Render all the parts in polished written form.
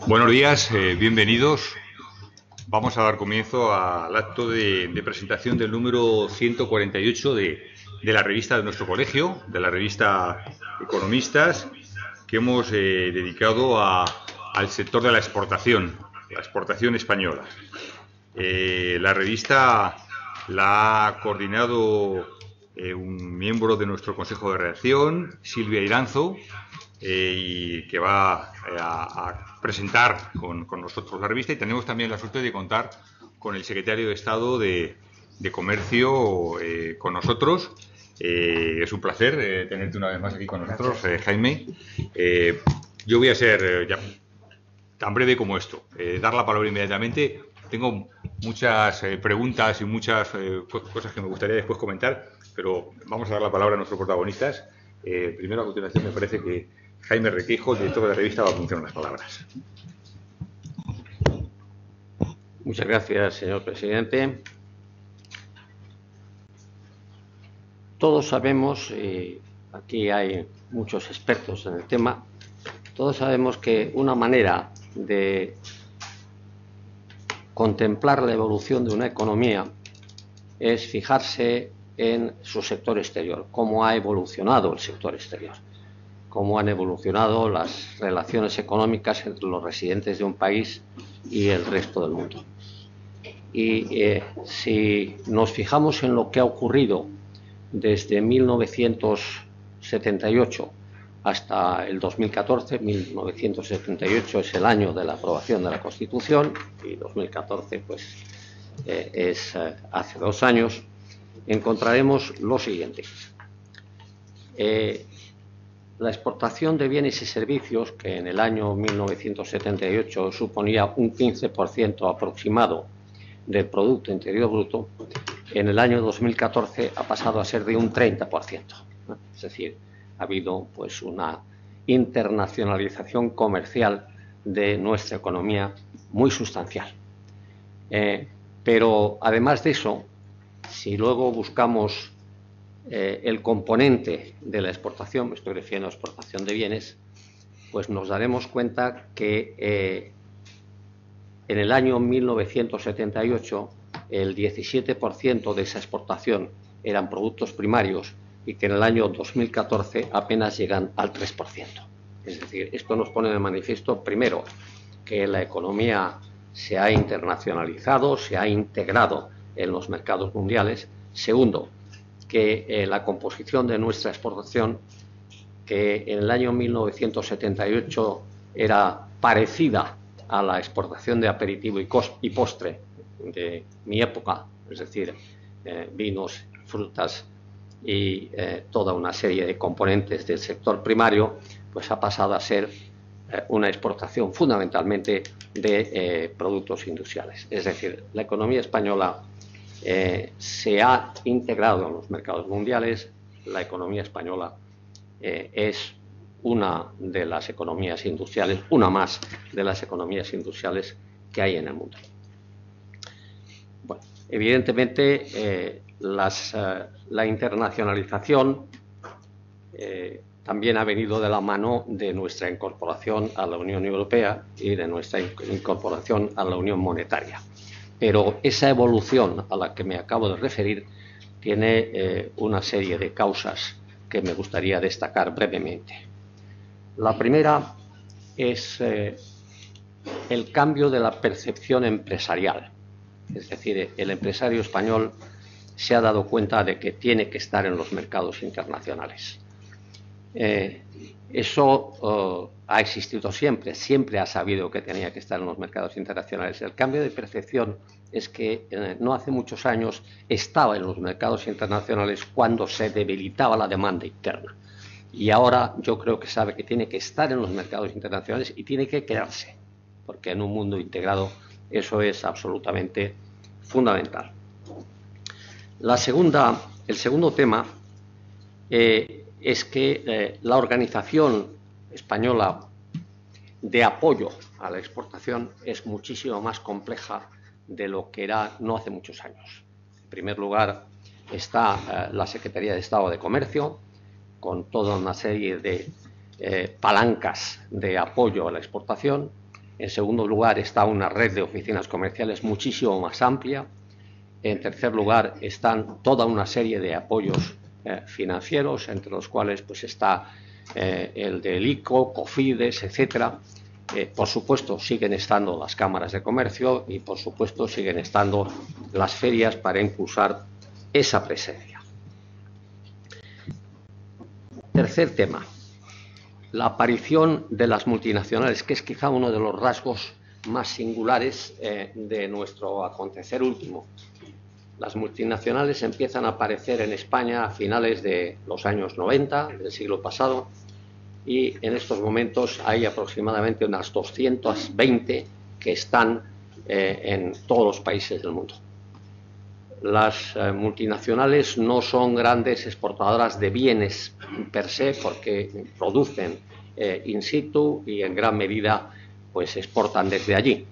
Buenos días, bienvenidos. Vamos a dar comienzo al acto de presentación del número 148 de la revista de nuestro colegio, de la revista Economistas, que hemos dedicado al sector de la exportación española. La revista la ha coordinado un miembro de nuestro consejo de redacción, Silvia Iranzo, y que va a presentar con nosotros la revista, y tenemos también la suerte de contar con el secretario de Estado de Comercio con nosotros. Es un placer tenerte una vez más aquí con nosotros, Jaime. Yo voy a ser ya tan breve como esto, dar la palabra inmediatamente. Tengo muchas preguntas y muchas cosas que me gustaría después comentar, pero vamos a dar la palabra a nuestros protagonistas. Primero, a continuación, me parece que Jaime Requeijo, director de la revista, va a pronunciar unas palabras. Muchas gracias, señor presidente. Todos sabemos, y aquí hay muchos expertos en el tema, todos sabemos que una manera de contemplar la evolución de una economía es fijarse en su sector exterior, cómo ha evolucionado el sector exterior, cómo han evolucionado las relaciones económicas entre los residentes de un país y el resto del mundo. Y si nos fijamos en lo que ha ocurrido desde 1978 hasta el 2014, 1978 es el año de la aprobación de la Constitución y 2014 pues es hace 2 años, encontraremos lo siguiente. La exportación de bienes y servicios, que en el año 1978 suponía un 15% aproximado del Producto Interior Bruto, en el año 2014 ha pasado a ser de un 30%. Es decir, ha habido pues una internacionalización comercial de nuestra economía muy sustancial. Pero además de eso, si luego buscamos el componente de la exportación, me estoy refiriendo a exportación de bienes, pues nos daremos cuenta que en el año 1978 el 17% de esa exportación eran productos primarios y que en el año 2014 apenas llegan al 3%. Es decir, esto nos pone de manifiesto, primero, que la economía se ha internacionalizado, se ha integrado en los mercados mundiales. Segundo, que la composición de nuestra exportación, que en el año 1978 era parecida a la exportación de aperitivo y postre de mi época, es decir, vinos, frutas y toda una serie de componentes del sector primario, pues ha pasado a ser una exportación fundamentalmente de productos industriales. Es decir, la economía española se ha integrado en los mercados mundiales. La economía española es una de las economías industriales, una más de las economías industriales que hay en el mundo. Bueno, evidentemente la internacionalización también ha venido de la mano de nuestra incorporación a la Unión Europea y de nuestra incorporación a la Unión Monetaria. Pero esa evolución a la que me acabo de referir tiene una serie de causas que me gustaría destacar brevemente. La primera es el cambio de la percepción empresarial. Es decir, el empresario español se ha dado cuenta de que tiene que estar en los mercados internacionales. Eso ha existido siempre, siempre ha sabido que tenía que estar en los mercados internacionales. El cambio de percepción es que no hace muchos años estaba en los mercados internacionales cuando se debilitaba la demanda interna. Y ahora yo creo que sabe que tiene que estar en los mercados internacionales y tiene que quedarse, porque en un mundo integrado eso es absolutamente fundamental. El segundo tema es que la organización española de apoyo a la exportación es muchísimo más compleja de lo que era no hace muchos años. En primer lugar está la Secretaría de Estado de Comercio, con toda una serie de palancas de apoyo a la exportación. En segundo lugar, está una red de oficinas comerciales muchísimo más amplia. En tercer lugar, están toda una serie de apoyos financieros, entre los cuales pues está el del ICO, COFIDES, etcétera. Por supuesto, siguen estando las cámaras de comercio y, por supuesto, siguen estando las ferias para impulsar esa presencia. Tercer tema, la aparición de las multinacionales, que es quizá uno de los rasgos más singulares de nuestro acontecer último. Las multinacionales empiezan a aparecer en España a finales de los años 90 del siglo pasado y en estos momentos hay aproximadamente unas 220 que están en todos los países del mundo. Las multinacionales no son grandes exportadoras de bienes per se porque producen in situ y en gran medida pues exportan desde allí,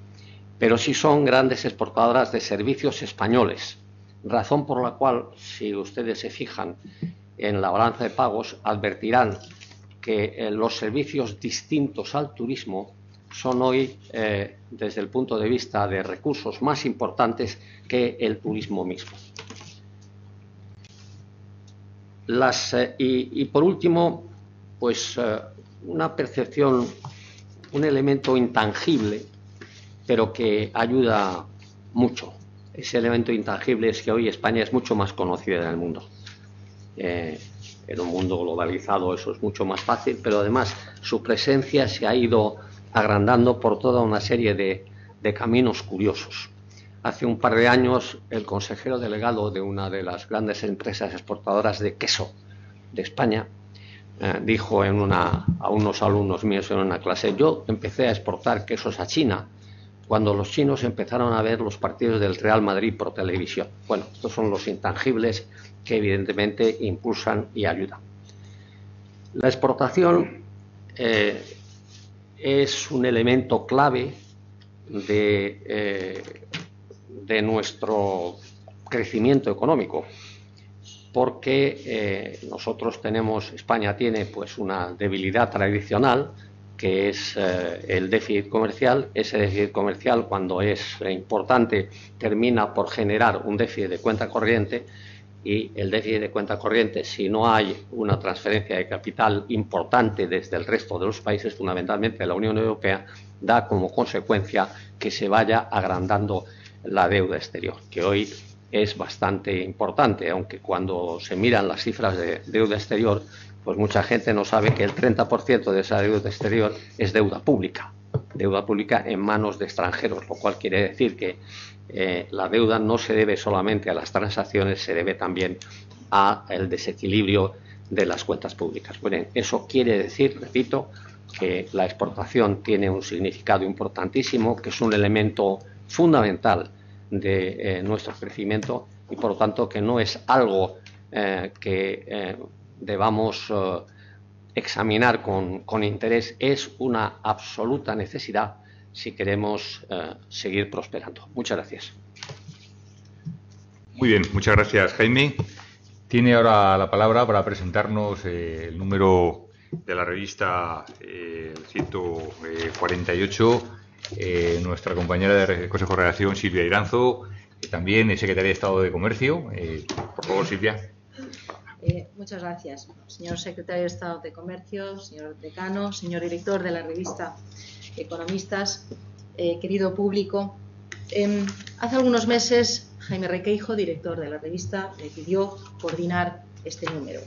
pero sí son grandes exportadoras de servicios españoles, razón por la cual, si ustedes se fijan en la balanza de pagos, advertirán que los servicios distintos al turismo son hoy, desde el punto de vista de recursos, más importantes que el turismo mismo. Y por último, pues una percepción, un elemento intangible, pero que ayuda mucho. Ese elemento intangible es que hoy España es mucho más conocida en el mundo. En un mundo globalizado eso es mucho más fácil, pero además su presencia se ha ido agrandando por toda una serie de caminos curiosos. Hace un par de años el consejero delegado de una de las grandes empresas exportadoras de queso de España dijo a unos alumnos míos en una clase: yo empecé a exportar quesos a China cuando los chinos empezaron a ver los partidos del Real Madrid por televisión. Bueno, estos son los intangibles que evidentemente impulsan y ayudan. La exportación es un elemento clave de nuestro crecimiento económico, porque España tiene pues una debilidad tradicional, que es el déficit comercial. Ese déficit comercial, cuando es importante, termina por generar un déficit de cuenta corriente, y el déficit de cuenta corriente, si no hay una transferencia de capital importante desde el resto de los países, fundamentalmente de la Unión Europea, da como consecuencia que se vaya agrandando la deuda exterior, que hoy es bastante importante, aunque cuando se miran las cifras de deuda exterior, pues mucha gente no sabe que el 30% de esa deuda exterior es deuda pública en manos de extranjeros, lo cual quiere decir que la deuda no se debe solamente a las transacciones, se debe también al desequilibrio de las cuentas públicas. Bueno, eso quiere decir, repito, que la exportación tiene un significado importantísimo, que es un elemento fundamental de nuestro crecimiento y, por lo tanto, que no es algo que debamos examinar con interés, es una absoluta necesidad si queremos seguir prosperando. Muchas gracias. Muy bien, muchas gracias, Jaime. Tiene ahora la palabra para presentarnos el número de la revista 148, nuestra compañera de Consejo de Redacción, Silvia Iranzo, que también es secretaria de Estado de Comercio. Por favor, Silvia. Muchas gracias, señor secretario de Estado de Comercio, señor decano, señor director de la revista Economistas, querido público. Hace algunos meses, Jaime Requeijo, director de la revista, me pidió coordinar este número.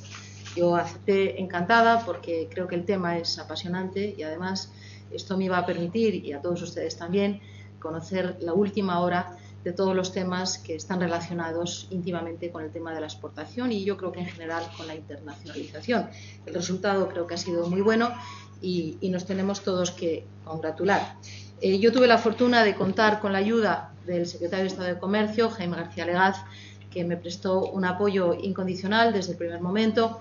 Yo acepté encantada porque creo que el tema es apasionante y además esto me iba a permitir, y a todos ustedes también, conocer la última hora de todos los temas que están relacionados íntimamente con el tema de la exportación y yo creo que en general con la internacionalización. El resultado creo que ha sido muy bueno y nos tenemos todos que congratular. Yo tuve la fortuna de contar con la ayuda del secretario de Estado de Comercio, Jaime García Legaz, que me prestó un apoyo incondicional desde el primer momento,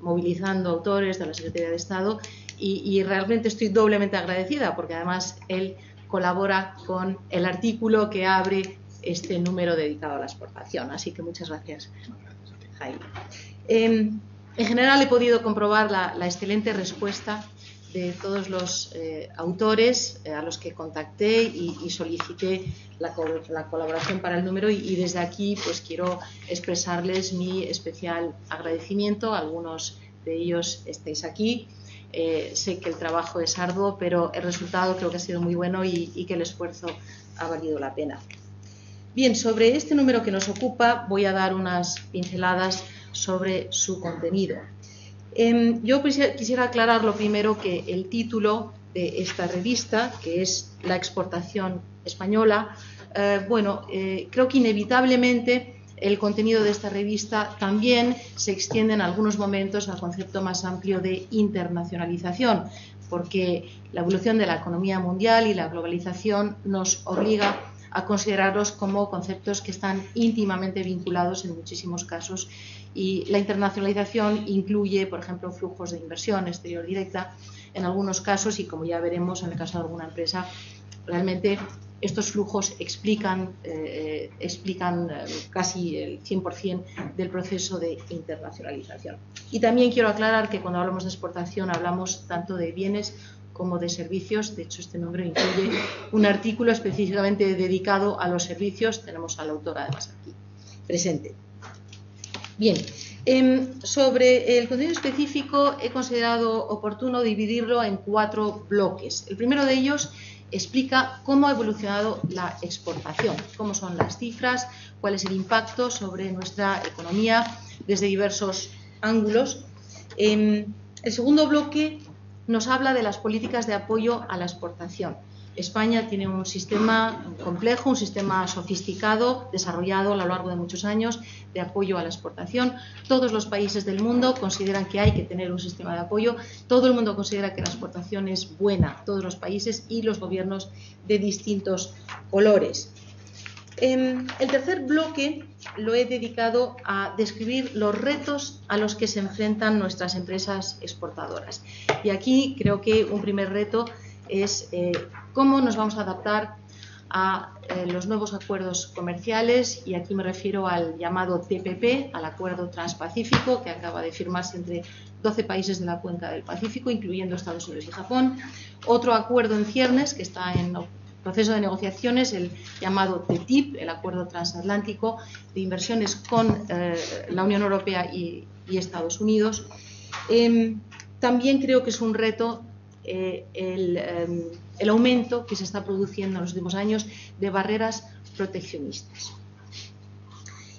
movilizando autores de la Secretaría de Estado y realmente estoy doblemente agradecida porque además él colabora con el artículo que abre este número dedicado a la exportación. Así que muchas gracias, Jaime. En general he podido comprobar la excelente respuesta de todos los autores a los que contacté y solicité la colaboración para el número, y desde aquí pues quiero expresarles mi especial agradecimiento. Algunos de ellos estáis aquí. Sé que el trabajo es arduo, pero el resultado creo que ha sido muy bueno y que el esfuerzo ha valido la pena. Bien, sobre este número que nos ocupa voy a dar unas pinceladas sobre su contenido. Yo quisiera aclarar lo primero que el título de esta revista, que es La exportación española, creo que inevitablemente el contenido de esta revista también se extiende en algunos momentos al concepto más amplio de internacionalización, porque la evolución de la economía mundial y la globalización nos obliga a considerarlos como conceptos que están íntimamente vinculados en muchísimos casos, y la internacionalización incluye, por ejemplo, flujos de inversión exterior directa en algunos casos, y como ya veremos en el caso de alguna empresa, realmente estos flujos explican casi el 100% del proceso de internacionalización. Y también quiero aclarar que cuando hablamos de exportación hablamos tanto de bienes como de servicios. De hecho, este número incluye un artículo específicamente dedicado a los servicios. Tenemos a la autora además aquí presente. Bien, sobre el contenido específico he considerado oportuno dividirlo en 4 bloques. El primero de ellos explica cómo ha evolucionado la exportación, cómo son las cifras, cuál es el impacto sobre nuestra economía desde diversos ángulos. El segundo bloque nos habla de las políticas de apoyo a la exportación. España tiene un sistema complejo, un sistema sofisticado, desarrollado a lo largo de muchos años, de apoyo a la exportación. Todos los países del mundo consideran que hay que tener un sistema de apoyo. Todo el mundo considera que la exportación es buena, todos los países y los gobiernos de distintos colores. El tercer bloque lo he dedicado a describir los retos a los que se enfrentan nuestras empresas exportadoras. Y aquí creo que un primer reto es cómo nos vamos a adaptar a los nuevos acuerdos comerciales, y aquí me refiero al llamado TPP, al Acuerdo Transpacífico, que acaba de firmarse entre 12 países de la cuenca del Pacífico, incluyendo Estados Unidos y Japón. Otro acuerdo en ciernes que está en proceso de negociaciones, el llamado TTIP, el Acuerdo Transatlántico de Inversiones con la Unión Europea y Estados Unidos. También creo que es un reto el aumento que se está produciendo en los últimos años de barreras proteccionistas.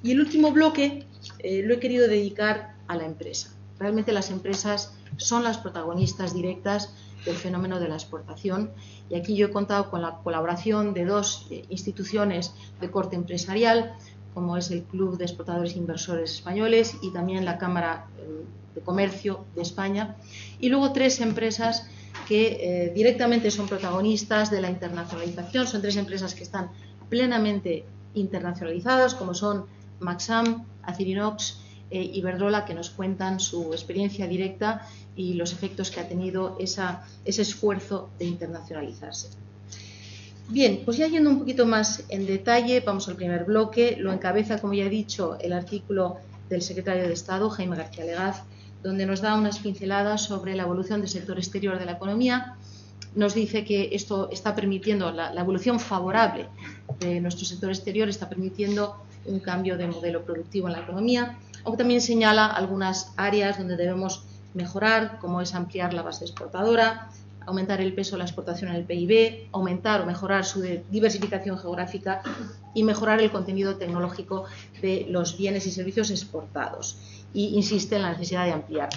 Y el último bloque lo he querido dedicar a la empresa. Realmente las empresas son las protagonistas directas del fenómeno de la exportación, y aquí yo he contado con la colaboración de 2 instituciones de corte empresarial, como es el Club de Exportadores e Inversores Españoles y también la Cámara de Comercio de España, y luego 3 empresas que directamente son protagonistas de la internacionalización. Son 3 empresas que están plenamente internacionalizadas, como son Maxam, Acerinox, Iberdrola, que nos cuentan su experiencia directa y los efectos que ha tenido ese esfuerzo de internacionalizarse. Bien, pues ya yendo un poquito más en detalle, vamos al primer bloque. Lo encabeza, como ya he dicho, el artículo del secretario de Estado, Jaime García Legaz, donde nos da unas pinceladas sobre la evolución del sector exterior de la economía. Nos dice que esto está permitiendo, la evolución favorable de nuestro sector exterior está permitiendo un cambio de modelo productivo en la economía, aunque también señala algunas áreas donde debemos mejorar, como es ampliar la base exportadora, aumentar el peso de la exportación en el PIB, aumentar o mejorar su diversificación geográfica y mejorar el contenido tecnológico de los bienes y servicios exportados. Y insiste en la necesidad de ampliar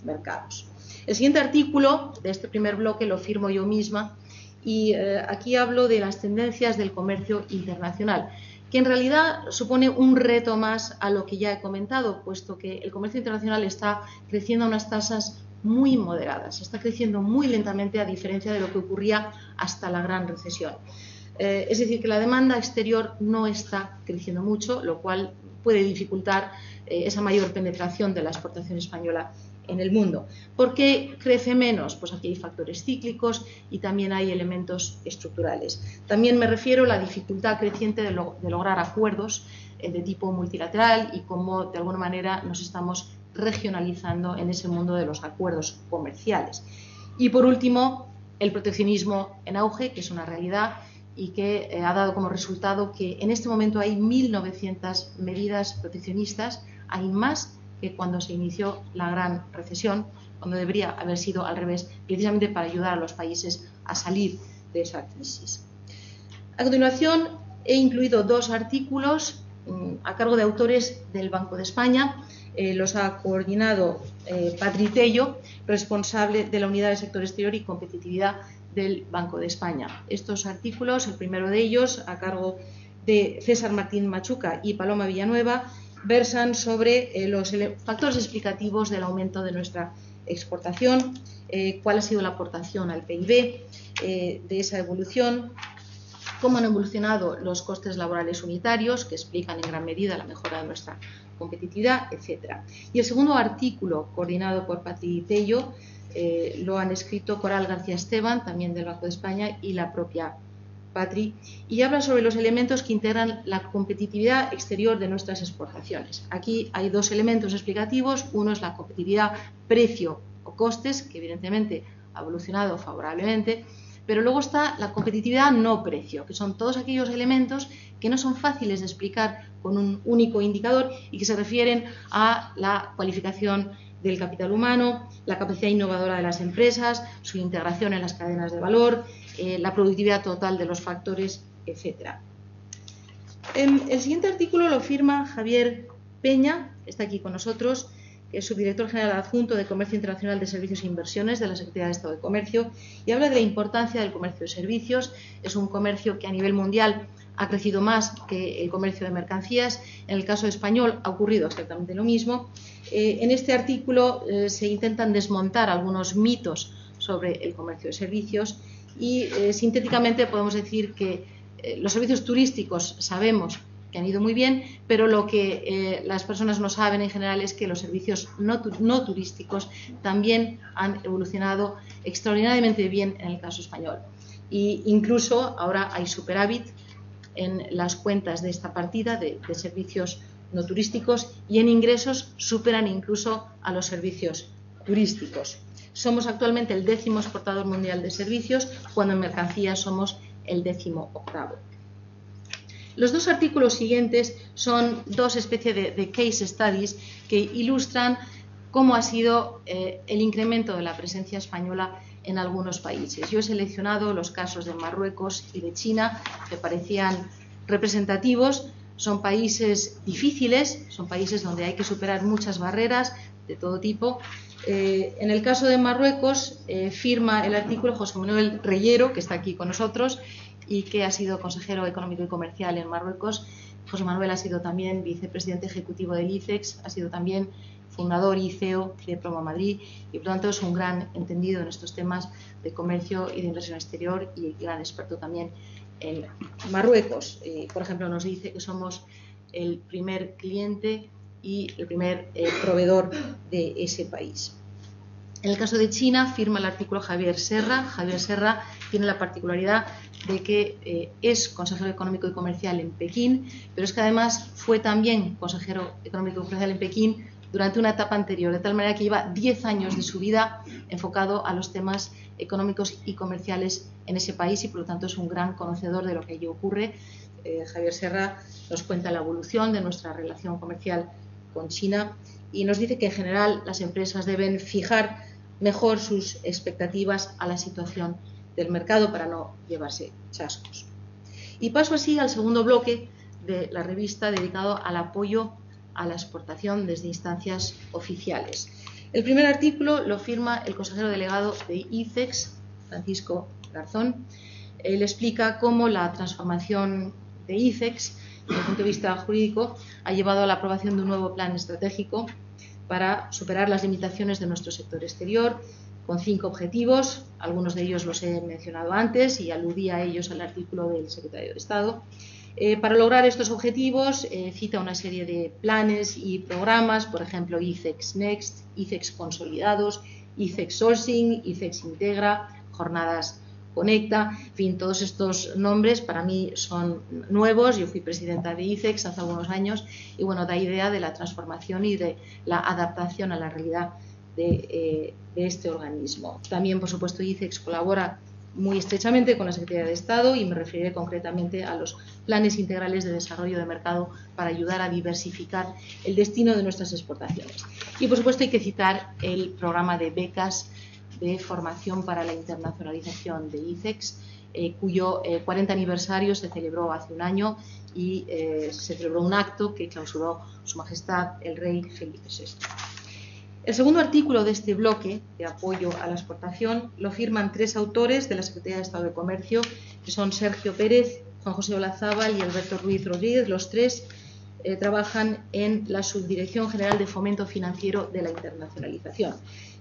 mercados. El siguiente artículo de este primer bloque lo firmo yo misma, y aquí hablo de las tendencias del comercio internacional, que en realidad supone un reto más a lo que ya he comentado, puesto que el comercio internacional está creciendo a unas tasas muy moderadas, está creciendo muy lentamente, a diferencia de lo que ocurría hasta la gran recesión. Es decir, que la demanda exterior no está creciendo mucho, lo cual puede dificultar esa mayor penetración de la exportación española en el mundo. ¿Por qué crece menos? Pues aquí hay factores cíclicos y también hay elementos estructurales. También me refiero a la dificultad creciente de lograr acuerdos de tipo multilateral y cómo de alguna manera nos estamos regionalizando en ese mundo de los acuerdos comerciales. Y por último, el proteccionismo en auge, que es una realidad y que ha dado como resultado que en este momento hay 1.900 medidas proteccionistas, hay más que cuando se inició la gran recesión, cuando debería haber sido al revés, precisamente para ayudar a los países a salir de esa crisis. A continuación, he incluido 2 artículos a cargo de autores del Banco de España. Los ha coordinado Patri Tello, responsable de la Unidad de Sector Exterior y Competitividad del Banco de España. Estos artículos, el primero de ellos, a cargo de César Martín Machuca y Paloma Villanueva, versan sobre los factores explicativos del aumento de nuestra exportación, cuál ha sido la aportación al PIB de esa evolución, cómo han evolucionado los costes laborales unitarios, que explican en gran medida la mejora de nuestra competitividad, etc. Y el segundo artículo, coordinado por Patri Tello, lo han escrito Coral García Esteban, también del Banco de España, y la propia Patri, y habla sobre los elementos que integran la competitividad exterior de nuestras exportaciones. Aquí hay 2 elementos explicativos. Uno es la competitividad precio o costes, que evidentemente ha evolucionado favorablemente, pero luego está la competitividad no precio, que son todos aquellos elementos que no son fáciles de explicar con un único indicador y que se refieren a la cualificación del capital humano, la capacidad innovadora de las empresas, su integración en las cadenas de valor, la productividad total de los factores, etc. El siguiente artículo lo firma Javier Peña, que está aquí con nosotros, que es subdirector general adjunto de Comercio Internacional de Servicios e Inversiones de la Secretaría de Estado de Comercio, y habla de la importancia del comercio de servicios. Es un comercio que a nivel mundial ha crecido más que el comercio de mercancías. En el caso español ha ocurrido exactamente lo mismo. En este artículo se intentan desmontar algunos mitos sobre el comercio de servicios y sintéticamente podemos decir que los servicios turísticos sabemos que han ido muy bien, pero lo que las personas no saben en general es que los servicios no turísticos también han evolucionado extraordinariamente bien en el caso español. E incluso ahora hay superávit en las cuentas de esta partida de servicios no turísticos, y en ingresos superan incluso a los servicios turísticos. Somos actualmente el 10º exportador mundial de servicios, cuando en mercancías somos el 18º. Los 2 artículos siguientes son 2 especies de case studies que ilustran cómo ha sido el incremento de la presencia española en algunos países. Yo he seleccionado los casos de Marruecos y de China, que parecían representativos. Son países difíciles, son países donde hay que superar muchas barreras de todo tipo. En el caso de Marruecos firma el artículo José Manuel Reyero, que está aquí con nosotros y que ha sido consejero económico y comercial en Marruecos. José Manuel ha sido también vicepresidente ejecutivo del ICEX, ha sido también fundador y CEO de Promo Madrid, y por lo tanto es un gran entendido en estos temas de comercio y de inversión exterior y gran experto también en Marruecos. Por ejemplo, nos dice que somos el primer cliente y el primer proveedor de ese país. En el caso de China firma el artículo Javier Serra. Javier Serra tiene la particularidad de que es consejero económico y comercial en Pekín, pero es que además fue también consejero económico y comercial en Pekín durante una etapa anterior, de tal manera que lleva 10 años de su vida enfocado a los temas económicos y comerciales en ese país, y por lo tanto es un gran conocedor de lo que allí ocurre. Javier Serra nos cuenta la evolución de nuestra relación comercial con China y nos dice que en general las empresas deben fijar mejor sus expectativas a la situación del mercado para no llevarse chascos. Y paso así al segundo bloque de la revista dedicado al apoyo a la exportación desde instancias oficiales. El primer artículo lo firma el consejero delegado de ICEX, Francisco Garzón. Él explica cómo la transformación de ICEX, desde el punto de vista jurídico, ha llevado a la aprobación de un nuevo plan estratégico para superar las limitaciones de nuestro sector exterior, con 5 objetivos. Algunos de ellos los he mencionado antes y aludí a ellos al artículo del secretario de Estado. Para lograr estos objetivos cita una serie de planes y programas, por ejemplo ICEX Next, ICEX Consolidados, ICEX Sourcing, ICEX Integra, Jornadas Conecta, en fin, todos estos nombres para mí son nuevos. Yo fui presidenta de ICEX hace algunos años y bueno, da idea de la transformación y de la adaptación a la realidad de este organismo. También, por supuesto, ICEX colabora muy estrechamente con la Secretaría de Estado y me referiré concretamente a los planes integrales de desarrollo de mercado para ayudar a diversificar el destino de nuestras exportaciones. Y, por supuesto, hay que citar el programa de becas de formación para la internacionalización de ICEX, cuyo 40 aniversario se celebró hace un año y se celebró un acto que clausuró Su Majestad el Rey Felipe VI. El segundo artículo de este bloque de apoyo a la exportación lo firman 3 autores de la Secretaría de Estado de Comercio, que son Sergio Pérez, Juan José Olazábal y Alberto Ruiz Rodríguez. Los 3 trabajan en la Subdirección General de Fomento Financiero de la Internacionalización.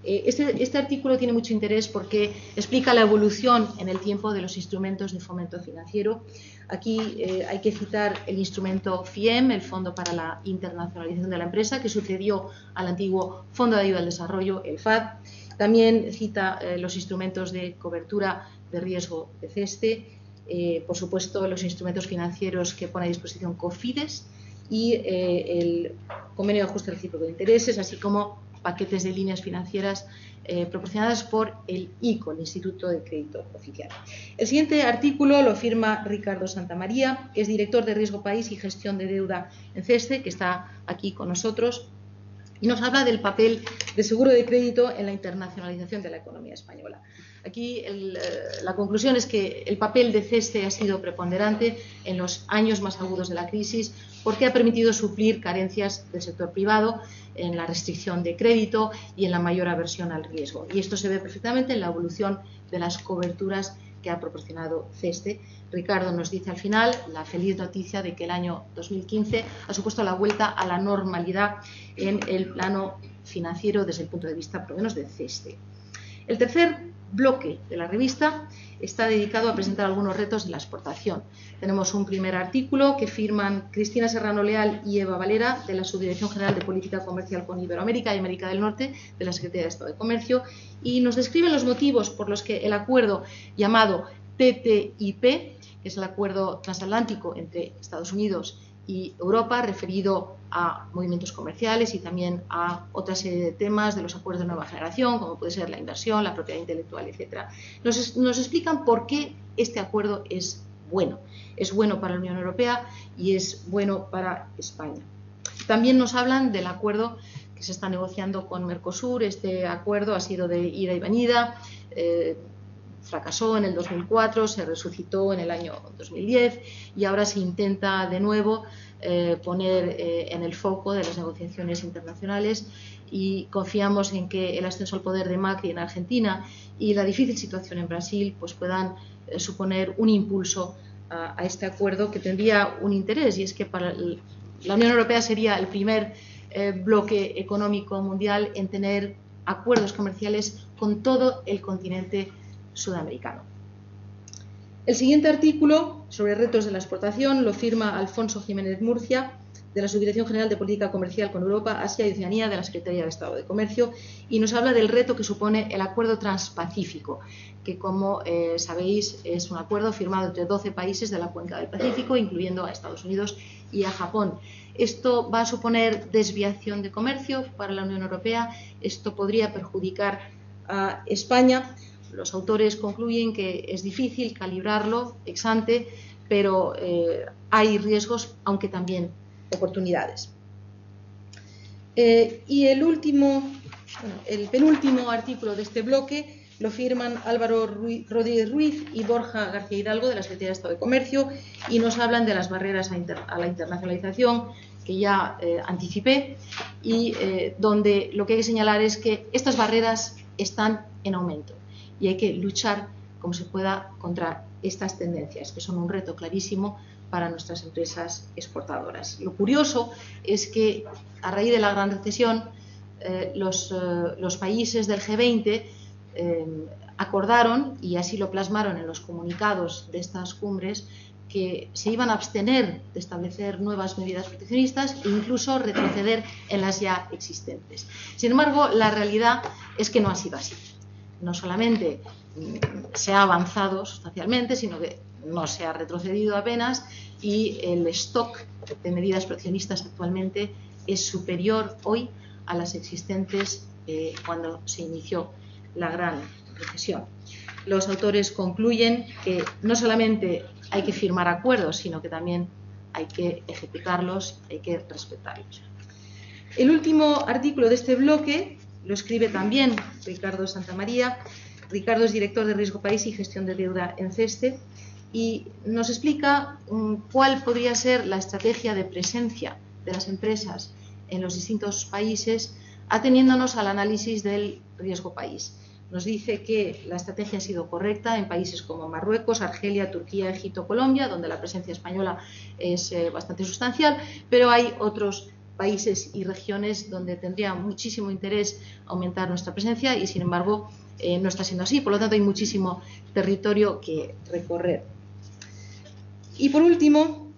Este artículo tiene mucho interés porque explica la evolución en el tiempo de los instrumentos de fomento financiero. Aquí hay que citar el instrumento FIEM, el Fondo para la Internacionalización de la Empresa, que sucedió al antiguo Fondo de Ayuda al Desarrollo, el FAD. También cita los instrumentos de cobertura de riesgo de CESTE, por supuesto los instrumentos financieros que pone a disposición COFIDES y el convenio de ajuste recíproco de intereses, así como paquetes de líneas financieras proporcionadas por el ICO, el Instituto de Crédito Oficial. El siguiente artículo lo firma Ricardo Santamaría, que es director de Riesgo País y Gestión de Deuda en CESTE, que está aquí con nosotros, y nos habla del papel de seguro de crédito en la internacionalización de la economía española. Aquí la conclusión es que el papel de CESTE ha sido preponderante en los años más agudos de la crisis porque ha permitido suplir carencias del sector privado en la restricción de crédito y en la mayor aversión al riesgo. Y esto se ve perfectamente en la evolución de las coberturas que ha proporcionado CESTE. Ricardo nos dice al final la feliz noticia de que el año 2015 ha supuesto la vuelta a la normalidad en el plano financiero desde el punto de vista, por lo menos, de CESTE. El tercer bloque de la revista está dedicado a presentar algunos retos de la exportación. Tenemos un primer artículo que firman Cristina Serrano Leal y Eva Valera de la Subdirección General de Política Comercial con Iberoamérica y América del Norte de la Secretaría de Estado de Comercio y nos describen los motivos por los que el acuerdo llamado TTIP, que es el acuerdo transatlántico entre Estados Unidos y Europa, referido a movimientos comerciales y también a otra serie de temas de los acuerdos de nueva generación, como puede ser la inversión, la propiedad intelectual, etc. Nos explican por qué este acuerdo es bueno. Es bueno para la Unión Europea y es bueno para España. También nos hablan del acuerdo que se está negociando con Mercosur. Este acuerdo ha sido de ida y venida, fracasó en el 2004, se resucitó en el año 2010 y ahora se intenta de nuevo poner en el foco de las negociaciones internacionales y confiamos en que el ascenso al poder de Macri en Argentina y la difícil situación en Brasil pues puedan suponer un impulso a este acuerdo que tendría un interés, y es que para la Unión Europea sería el primer bloque económico mundial en tener acuerdos comerciales con todo el continente sudamericano. El siguiente artículo sobre retos de la exportación lo firma Alfonso Jiménez Murcia de la Subdirección General de Política Comercial con Europa, Asia y Oceanía de la Secretaría de Estado de Comercio y nos habla del reto que supone el Acuerdo Transpacífico, que como sabéis es un acuerdo firmado entre 12 países de la cuenca del Pacífico, incluyendo a Estados Unidos y a Japón. Esto va a suponer desviación de comercio para la Unión Europea, esto podría perjudicar a España. Los autores concluyen que es difícil calibrarlo ex ante, pero hay riesgos, aunque también oportunidades. Y el penúltimo artículo de este bloque lo firman Álvaro Rodríguez Ruiz y Borja García Hidalgo de la Secretaría de Estado de Comercio y nos hablan de las barreras a la internacionalización que ya anticipé y donde lo que hay que señalar es que estas barreras están en aumento y hay que luchar como se pueda contra estas tendencias, que son un reto clarísimo para nuestras empresas exportadoras. Lo curioso es que a raíz de la gran recesión los países del G20 acordaron, y así lo plasmaron en los comunicados de estas cumbres, que se iban a abstener de establecer nuevas medidas proteccionistas e incluso retroceder en las ya existentes. Sin embargo, la realidad es que no ha sido así. No solamente se ha avanzado sustancialmente, sino que no se ha retrocedido apenas y el stock de medidas proteccionistas actualmente es superior hoy a las existentes cuando se inició la Gran Recesión. Los autores concluyen que no solamente hay que firmar acuerdos, sino que también hay que ejecutarlos, hay que respetarlos. El último artículo de este bloque lo escribe también Ricardo Santamaría. Ricardo es director de Riesgo País y Gestión de Deuda en CESTE y nos explica cuál podría ser la estrategia de presencia de las empresas en los distintos países, ateniéndonos al análisis del riesgo país. Nos dice que la estrategia ha sido correcta en países como Marruecos, Argelia, Turquía, Egipto, Colombia, donde la presencia española es bastante sustancial, pero hay otros países y regiones donde tendría muchísimo interés aumentar nuestra presencia y, sin embargo, no está siendo así. Por lo tanto, hay muchísimo territorio que recorrer. Y, por último,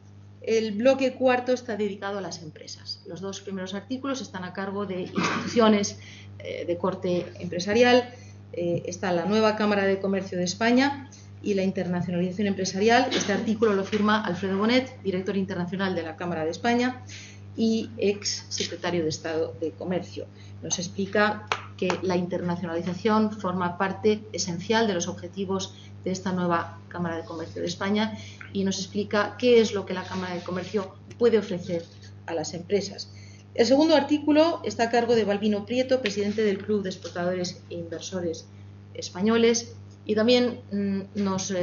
el bloque cuarto está dedicado a las empresas. Los dos primeros artículos están a cargo de instituciones de corte empresarial. Está la nueva Cámara de Comercio de España y la internacionalización empresarial. Este artículo lo firma Alfredo Bonet, director internacional de la Cámara de España y ex secretario de Estado de Comercio. Nos explica que la internacionalización forma parte esencial de los objetivos de esta nueva Cámara de Comercio de España y nos explica qué es lo que la Cámara de Comercio puede ofrecer a las empresas. El segundo artículo está a cargo de Balbino Prieto, presidente del Club de Exportadores e Inversores Españoles, y también nos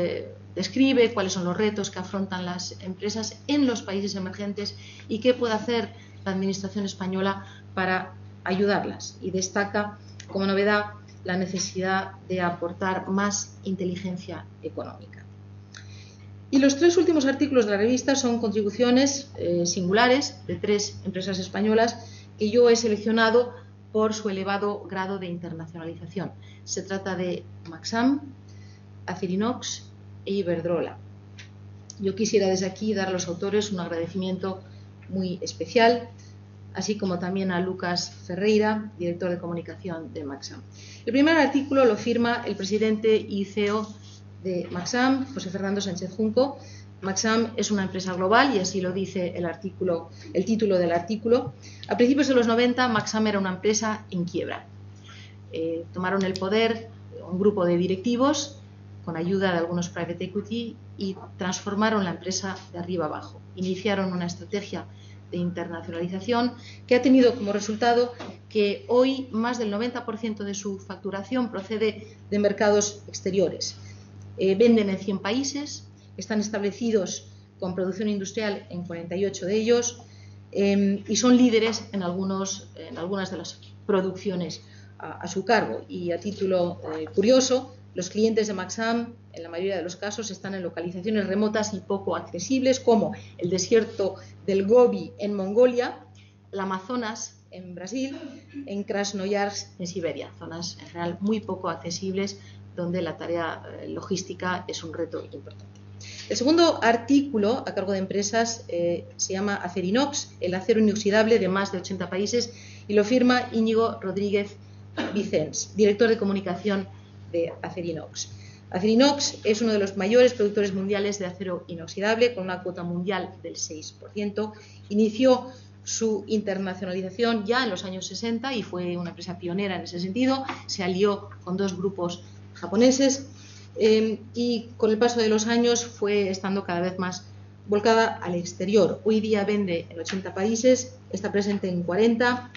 describe cuáles son los retos que afrontan las empresas en los países emergentes y qué puede hacer la Administración española para ayudarlas. Y destaca como novedad la necesidad de aportar más inteligencia económica. Y los tres últimos artículos de la revista son contribuciones singulares de tres empresas españolas que yo he seleccionado por su elevado grado de internacionalización. Se trata de Maxam, Acerinox e Iberdrola. Yo quisiera desde aquí dar a los autores un agradecimiento muy especial, así como también a Lucas Ferreira, director de comunicación de Maxam. El primer artículo lo firma el presidente y CEO de Maxam, José Fernando Sánchez Junco. Maxam es una empresa global y así lo dice el título del artículo. A principios de los 90, Maxam era una empresa en quiebra. Tomaron el poder un grupo de directivos con ayuda de algunos private equity y transformaron la empresa de arriba abajo. Iniciaron una estrategia de internacionalización que ha tenido como resultado que hoy más del 90% de su facturación procede de mercados exteriores. Venden en 100 países, están establecidos con producción industrial en 48 de ellos y son líderes en algunas de las producciones a su cargo. Y a título curioso, los clientes de Maxam, en la mayoría de los casos, están en localizaciones remotas y poco accesibles, como el desierto del Gobi en Mongolia, el Amazonas en Brasil, en Krasnoyarsk en Siberia, zonas en general muy poco accesibles, donde la tarea logística es un reto importante. El segundo artículo a cargo de empresas se llama Acerinox, el acero inoxidable de más de 80 países, y lo firma Íñigo Rodríguez Vicens, director de comunicación de Acerinox. Acerinox es uno de los mayores productores mundiales de acero inoxidable, con una cuota mundial del 6%. Inició su internacionalización ya en los años 60 y fue una empresa pionera en ese sentido. Se alió con dos grupos japoneses y con el paso de los años fue estando cada vez más volcada al exterior. Hoy día vende en 80 países, está presente en 40,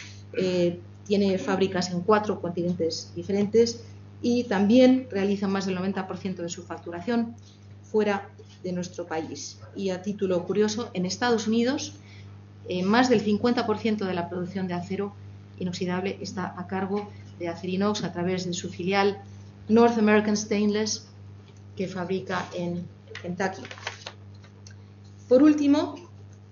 tiene fábricas en 4 continentes diferentes y también realiza más del 90% de su facturación fuera de nuestro país. Y a título curioso, en Estados Unidos más del 50% de la producción de acero inoxidable está a cargo de Acerinox a través de su filial North American Stainless, que fabrica en Kentucky. Por último,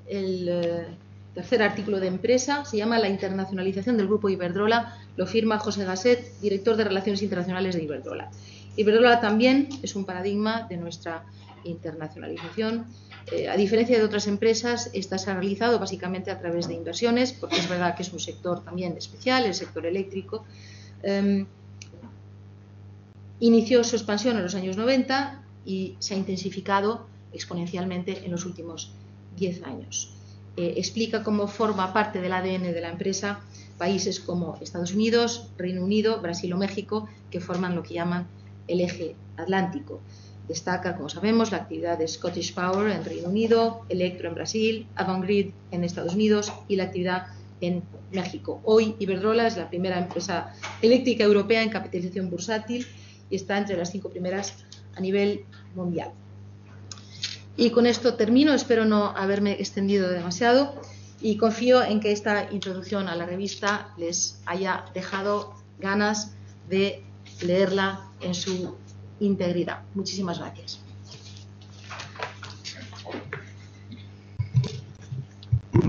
el tercer artículo de empresa se llama La internacionalización del grupo Iberdrola, lo firma José Gasset, director de Relaciones Internacionales de Iberdrola. Iberdrola también es un paradigma de nuestra internacionalización. A diferencia de otras empresas, esta se ha realizado básicamente a través de inversiones, porque es verdad que es un sector también especial, el sector eléctrico. Inició su expansión en los años 90 y se ha intensificado exponencialmente en los últimos 10 años. Explica cómo forma parte del ADN de la empresa países como Estados Unidos, Reino Unido, Brasil o México, que forman lo que llaman el eje atlántico. Destaca, como sabemos, la actividad de Scottish Power en Reino Unido, Electro en Brasil, Avangrid en Estados Unidos y la actividad en México. Hoy Iberdrola es la primera empresa eléctrica europea en capitalización bursátil y está entre las 5 primeras a nivel mundial. Y con esto termino, espero no haberme extendido demasiado y confío en que esta introducción a la revista les haya dejado ganas de leerla en su integridad. Muchísimas gracias.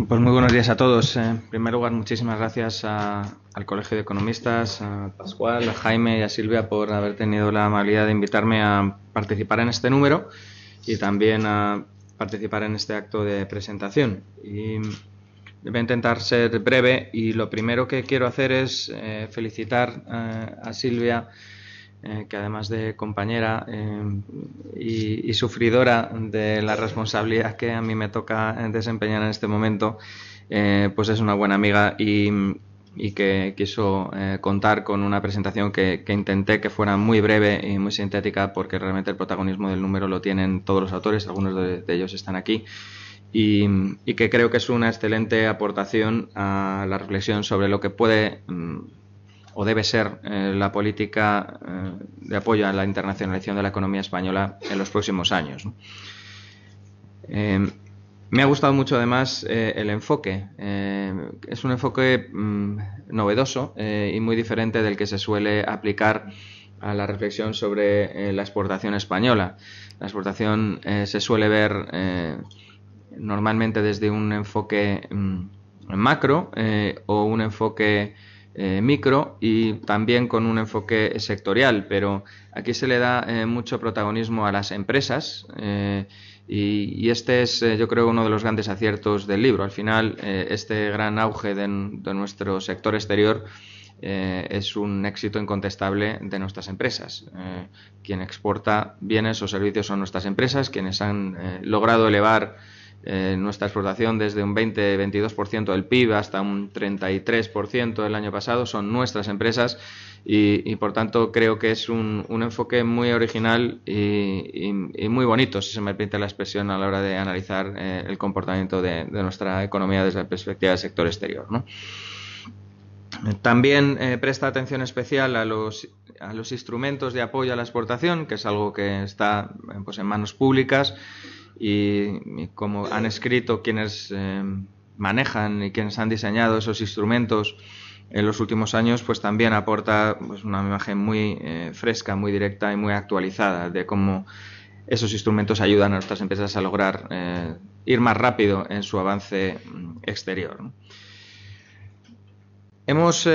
Pues muy buenos días a todos. En primer lugar, muchísimas gracias al Colegio de Economistas, a Pascual, a Jaime y a Silvia por haber tenido la amabilidad de invitarme a participar en este número y también a participar en este acto de presentación. Y voy a intentar ser breve y lo primero que quiero hacer es felicitar a Silvia, que además de compañera y sufridora de la responsabilidad que a mí me toca desempeñar en este momento, pues es una buena amiga y que quiso contar con una presentación que intenté que fuera muy breve y muy sintética, porque realmente el protagonismo del número lo tienen todos los autores, algunos de ellos están aquí, y que creo que es una excelente aportación a la reflexión sobre lo que puede o debe ser la política de apoyo a la internacionalización de la economía española en los próximos años, ¿no? Me ha gustado mucho además el enfoque. Es un enfoque novedoso y muy diferente del que se suele aplicar a la reflexión sobre la exportación española. La exportación se suele ver normalmente desde un enfoque macro o un enfoque micro y también con un enfoque sectorial, pero aquí se le da mucho protagonismo a las empresas y este es, yo creo, uno de los grandes aciertos del libro. Al final, este gran auge de nuestro sector exterior es un éxito incontestable de nuestras empresas. Quien exporta bienes o servicios son nuestras empresas, quienes han logrado elevar nuestra exportación desde un 20-22% del PIB hasta un 33% el año pasado son nuestras empresas y por tanto creo que es un enfoque muy original y muy bonito, si se me permite la expresión, a la hora de analizar el comportamiento de nuestra economía desde la perspectiva del sector exterior, ¿no? También presta atención especial a los instrumentos de apoyo a la exportación, que es algo que está pues en manos públicas. Y como han escrito quienes manejan y quienes han diseñado esos instrumentos en los últimos años, pues también aporta pues una imagen muy fresca, muy directa y muy actualizada de cómo esos instrumentos ayudan a nuestras empresas a lograr ir más rápido en su avance exterior, ¿no? Hemos,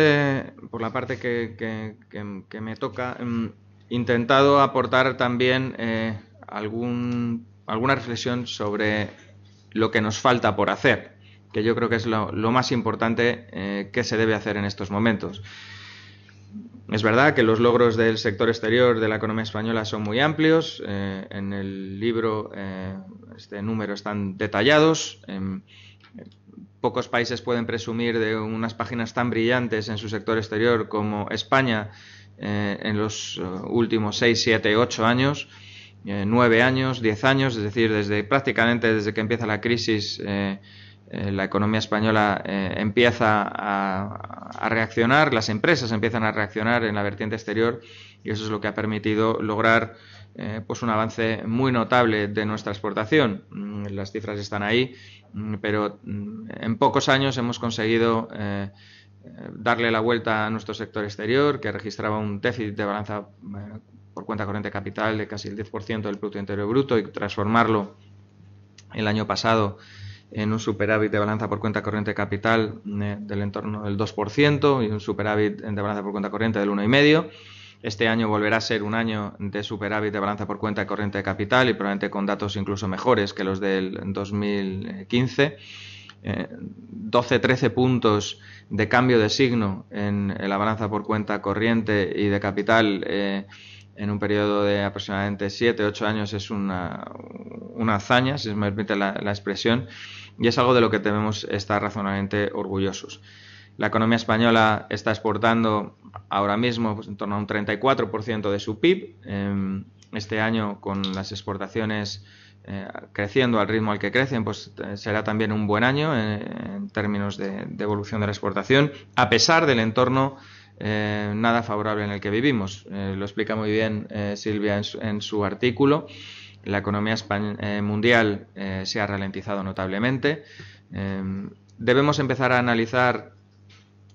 por la parte que me toca, intentado aportar también alguna reflexión sobre lo que nos falta por hacer, que yo creo que es lo más importante que se debe hacer en estos momentos. Es verdad que los logros del sector exterior de la economía española son muy amplios. En el libro, este número, están detallados. Pocos países pueden presumir de unas páginas tan brillantes en su sector exterior como España en los últimos 6, 7, 8 años. 9 años, 10 años, es decir, prácticamente desde que empieza la crisis, la economía española empieza a reaccionar, las empresas empiezan a reaccionar en la vertiente exterior y eso es lo que ha permitido lograr pues un avance muy notable de nuestra exportación. Las cifras están ahí, pero en pocos años hemos conseguido darle la vuelta a nuestro sector exterior, que registraba un déficit de balanza por cuenta corriente capital de casi el 10% del Producto Interior Bruto y transformarlo el año pasado en un superávit de balanza por cuenta corriente capital del entorno del 2% y un superávit de balanza por cuenta corriente del 1,5%. Este año volverá a ser un año de superávit de balanza por cuenta corriente capital y probablemente con datos incluso mejores que los del 2015. 12-13 puntos de cambio de signo en la balanza por cuenta corriente y de capital en un periodo de aproximadamente 7-8 años es una hazaña, si se me permite la expresión, y es algo de lo que debemos estar razonablemente orgullosos. La economía española está exportando ahora mismo pues, en torno a un 34% de su PIB. Este año, con las exportaciones creciendo al ritmo al que crecen, pues será también un buen año en términos de evolución de la exportación, a pesar del entorno nada favorable en el que vivimos. Lo explica muy bien Silvia en su artículo. La economía mundial se ha ralentizado notablemente. Debemos empezar a analizar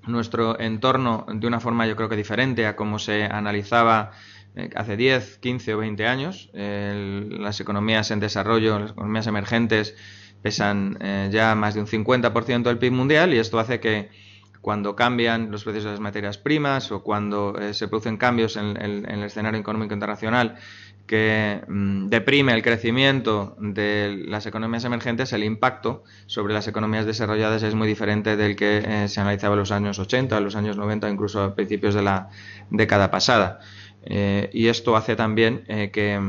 nuestro entorno de una forma, yo creo que diferente a como se analizaba hace 10, 15 o 20 años. Las economías en desarrollo, las economías emergentes pesan ya más de un 50% del PIB mundial, y esto hace que cuando cambian los precios de las materias primas o cuando se producen cambios en el escenario económico internacional que deprime el crecimiento de las economías emergentes, el impacto sobre las economías desarrolladas es muy diferente del que se analizaba en los años 80, en los años 90, incluso a principios de la década pasada. Y esto hace también que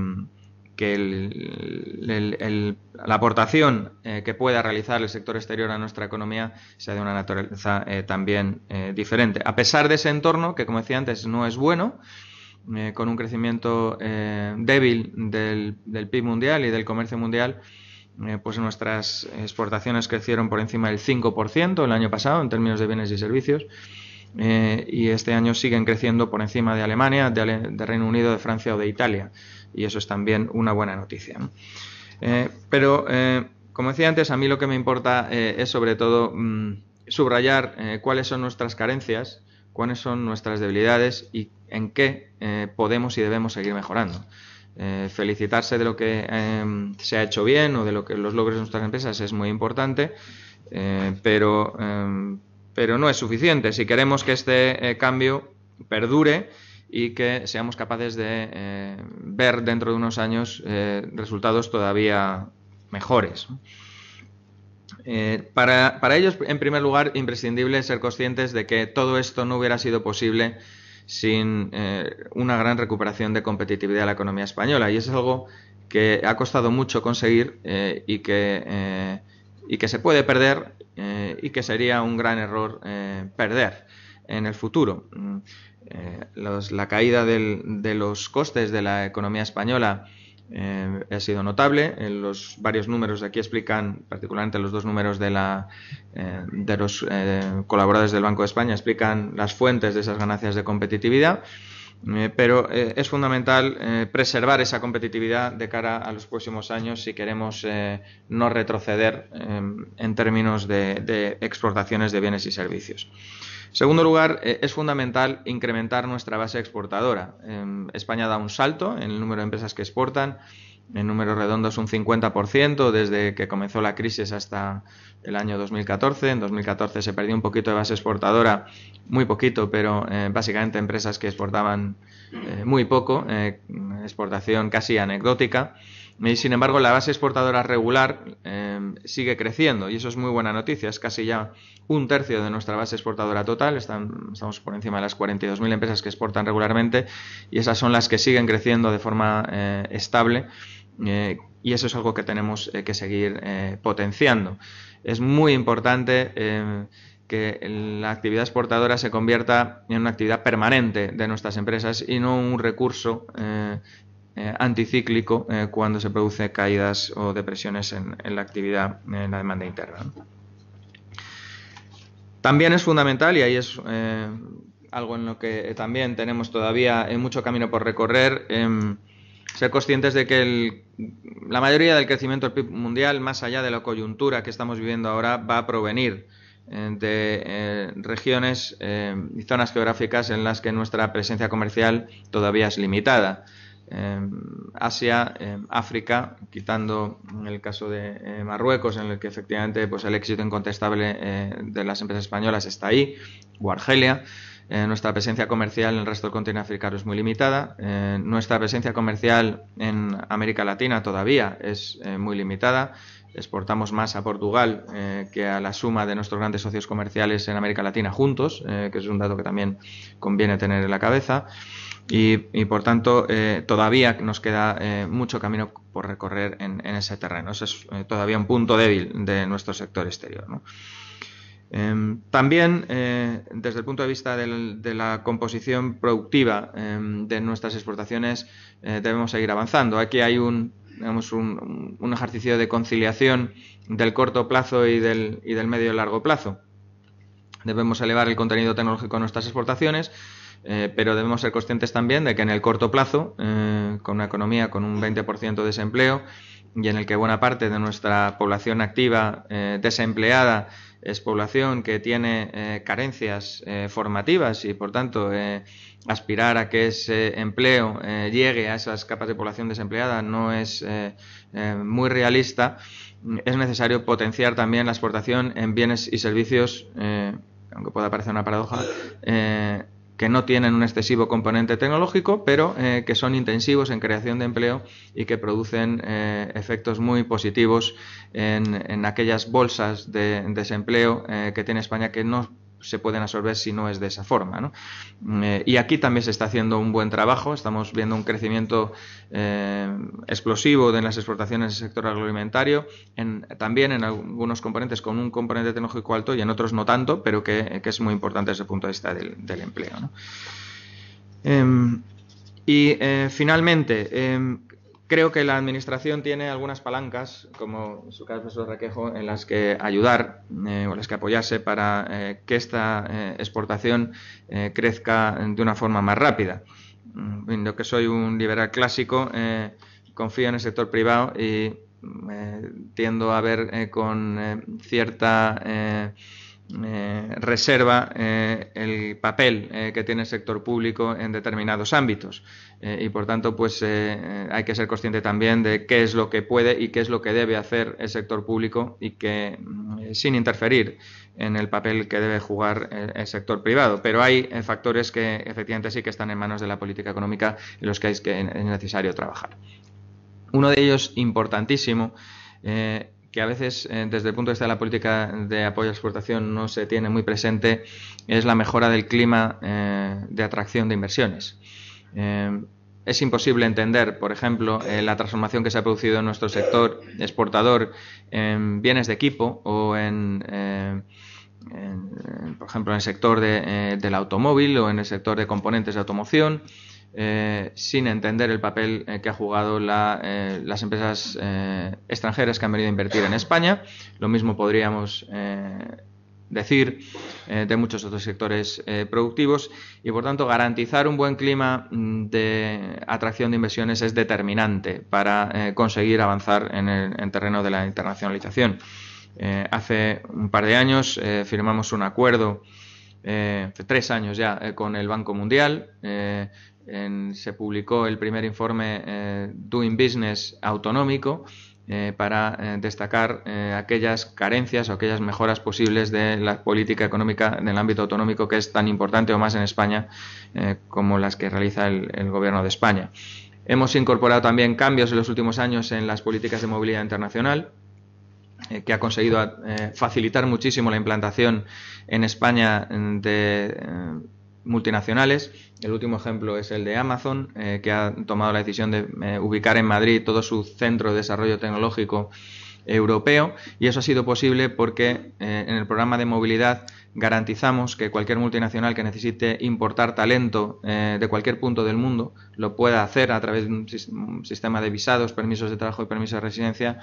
la aportación que pueda realizar el sector exterior a nuestra economía sea de una naturaleza también diferente. A pesar de ese entorno, que como decía antes no es bueno, con un crecimiento débil del PIB mundial y del comercio mundial, pues nuestras exportaciones crecieron por encima del 5% el año pasado en términos de bienes y servicios, y este año siguen creciendo por encima de Alemania, de Reino Unido, de Francia o de Italia, y eso es también una buena noticia, ¿no? Pero, como decía antes, a mí lo que me importa es sobre todo subrayar cuáles son nuestras carencias, cuáles son nuestras debilidades y en qué podemos y debemos seguir mejorando. Felicitarse de lo que se ha hecho bien o de lo que los logros de nuestras empresas es muy importante, pero no es suficiente si queremos que este cambio perdure y que seamos capaces de ver dentro de unos años resultados todavía mejores. Para ello es, en primer lugar, imprescindible ser conscientes de que todo esto no hubiera sido posible sin una gran recuperación de competitividad de la economía española, y eso es algo que ha costado mucho conseguir y que se puede perder y que sería un gran error perder en el futuro. La caída de los costes de la economía española ha sido notable. Los varios números de aquí explican, particularmente los dos números de los colaboradores del Banco de España, explican las fuentes de esas ganancias de competitividad, pero es fundamental preservar esa competitividad de cara a los próximos años si queremos no retroceder en términos de exportaciones de bienes y servicios. En segundo lugar, es fundamental incrementar nuestra base exportadora. España da un salto en el número de empresas que exportan, en números redondos un 50% desde que comenzó la crisis hasta el año 2014. En 2014 se perdió un poquito de base exportadora, muy poquito, pero básicamente empresas que exportaban muy poco, exportación casi anecdótica. Y sin embargo, la base exportadora regular sigue creciendo, y eso es muy buena noticia. Es casi ya un tercio de nuestra base exportadora total. Estamos por encima de las 42.000 empresas que exportan regularmente, y esas son las que siguen creciendo de forma estable, y eso es algo que tenemos que seguir potenciando. Es muy importante que la actividad exportadora se convierta en una actividad permanente de nuestras empresas y no un recurso anticíclico cuando se producen caídas o depresiones en la actividad, en la demanda interna. También es fundamental, y ahí es algo en lo que también tenemos todavía mucho camino por recorrer, ser conscientes de que la mayoría del crecimiento del PIB mundial, más allá de la coyuntura que estamos viviendo ahora, va a provenir de regiones y zonas geográficas en las que nuestra presencia comercial todavía es limitada. Asia, África, quitando el caso de Marruecos, en el que efectivamente pues el éxito incontestable de las empresas españolas está ahí, o Argelia. Nuestra presencia comercial en el resto del continente africano es muy limitada. Nuestra presencia comercial en América Latina todavía es muy limitada. Exportamos más a Portugal que a la suma de nuestros grandes socios comerciales en América Latina juntos, que es un dato que también conviene tener en la cabeza. Y por tanto, todavía nos queda mucho camino por recorrer en ese terreno. Ese es todavía un punto débil de nuestro sector exterior, ¿no? También, desde el punto de vista de la composición productiva de nuestras exportaciones, debemos seguir avanzando. Aquí hay un ejercicio de conciliación del corto plazo y del medio y largo plazo. Debemos elevar el contenido tecnológico de nuestras exportaciones, pero debemos ser conscientes también de que en el corto plazo, con una economía con un 20% de desempleo y en el que buena parte de nuestra población activa desempleada es población que tiene carencias formativas y, por tanto, aspirar a que ese empleo llegue a esas capas de población desempleada no es muy realista. Es necesario potenciar también la exportación en bienes y servicios, aunque pueda parecer una paradoja, que no tienen un excesivo componente tecnológico, pero que son intensivos en creación de empleo y que producen efectos muy positivos en aquellas bolsas de desempleo que tiene España, que no se pueden absorber si no es de esa forma, ¿no? Y aquí también se está haciendo un buen trabajo. Estamos viendo un crecimiento explosivo de las exportaciones del sector agroalimentario, también en algunos componentes con un componente tecnológico alto y en otros no tanto, pero que es muy importante desde el punto de vista del empleo, ¿no? Finalmente, creo que la Administración tiene algunas palancas, como en su caso, profesor Requejo, en las que ayudar o en las que apoyarse para que esta exportación crezca de una forma más rápida. Yo, que soy un liberal clásico, confío en el sector privado y tiendo a ver con cierta reserva el papel que tiene el sector público en determinados ámbitos, y por tanto pues hay que ser consciente también de qué es lo que puede y qué es lo que debe hacer el sector público, y que sin interferir en el papel que debe jugar el sector privado. Pero hay factores que efectivamente sí que están en manos de la política económica en los que es necesario trabajar. Uno de ellos, importantísimo, que a veces desde el punto de vista de la política de apoyo a la exportación no se tiene muy presente, es la mejora del clima de atracción de inversiones. Es imposible entender, por ejemplo, la transformación que se ha producido en nuestro sector exportador en bienes de equipo o por ejemplo, en el sector del automóvil o en el sector de componentes de automoción, sin entender el papel que ha jugado las empresas extranjeras que han venido a invertir en España. Lo mismo podríamos decir de muchos otros sectores productivos, y por tanto garantizar un buen clima de atracción de inversiones es determinante para conseguir avanzar en terreno de la internacionalización. Hace un par de años firmamos un acuerdo, hace 3 años ya, con el Banco Mundial. Se publicó el primer informe Doing Business autonómico para destacar aquellas carencias o aquellas mejoras posibles de la política económica en el ámbito autonómico, que es tan importante o más en España como las que realiza el Gobierno de España. Hemos incorporado también cambios en los últimos años en las políticas de movilidad internacional, que ha conseguido facilitar muchísimo la implantación en España de multinacionales. El último ejemplo es el de Amazon, que ha tomado la decisión de ubicar en Madrid todo su centro de desarrollo tecnológico europeo, y eso ha sido posible porque en el programa de movilidad garantizamos que cualquier multinacional que necesite importar talento de cualquier punto del mundo lo pueda hacer a través de un sistema de visados, permisos de trabajo y permisos de residencia,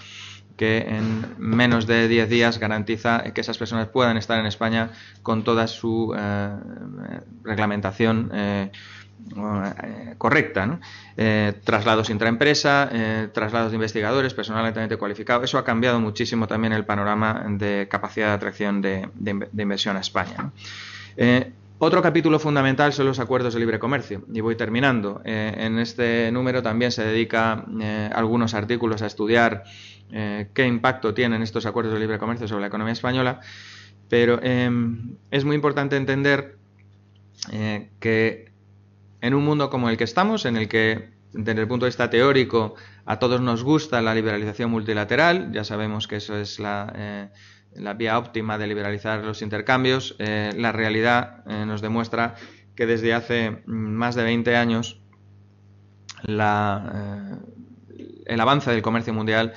que en menos de 10 días garantiza que esas personas puedan estar en España con toda su reglamentación correcta, ¿no? Traslados intraempresa, traslados de investigadores, personal altamente cualificado. Eso ha cambiado muchísimo también el panorama de capacidad de atracción de inversión a España, ¿no? Otro capítulo fundamental son los acuerdos de libre comercio, y voy terminando. En este número también se dedica algunos artículos a estudiar qué impacto tienen estos acuerdos de libre comercio sobre la economía española, pero es muy importante entender que en un mundo como el que estamos, en el que desde el punto de vista teórico a todos nos gusta la liberalización multilateral, ya sabemos que eso es la vía óptima de liberalizar los intercambios, la realidad nos demuestra que desde hace más de 20 años el avance del comercio mundial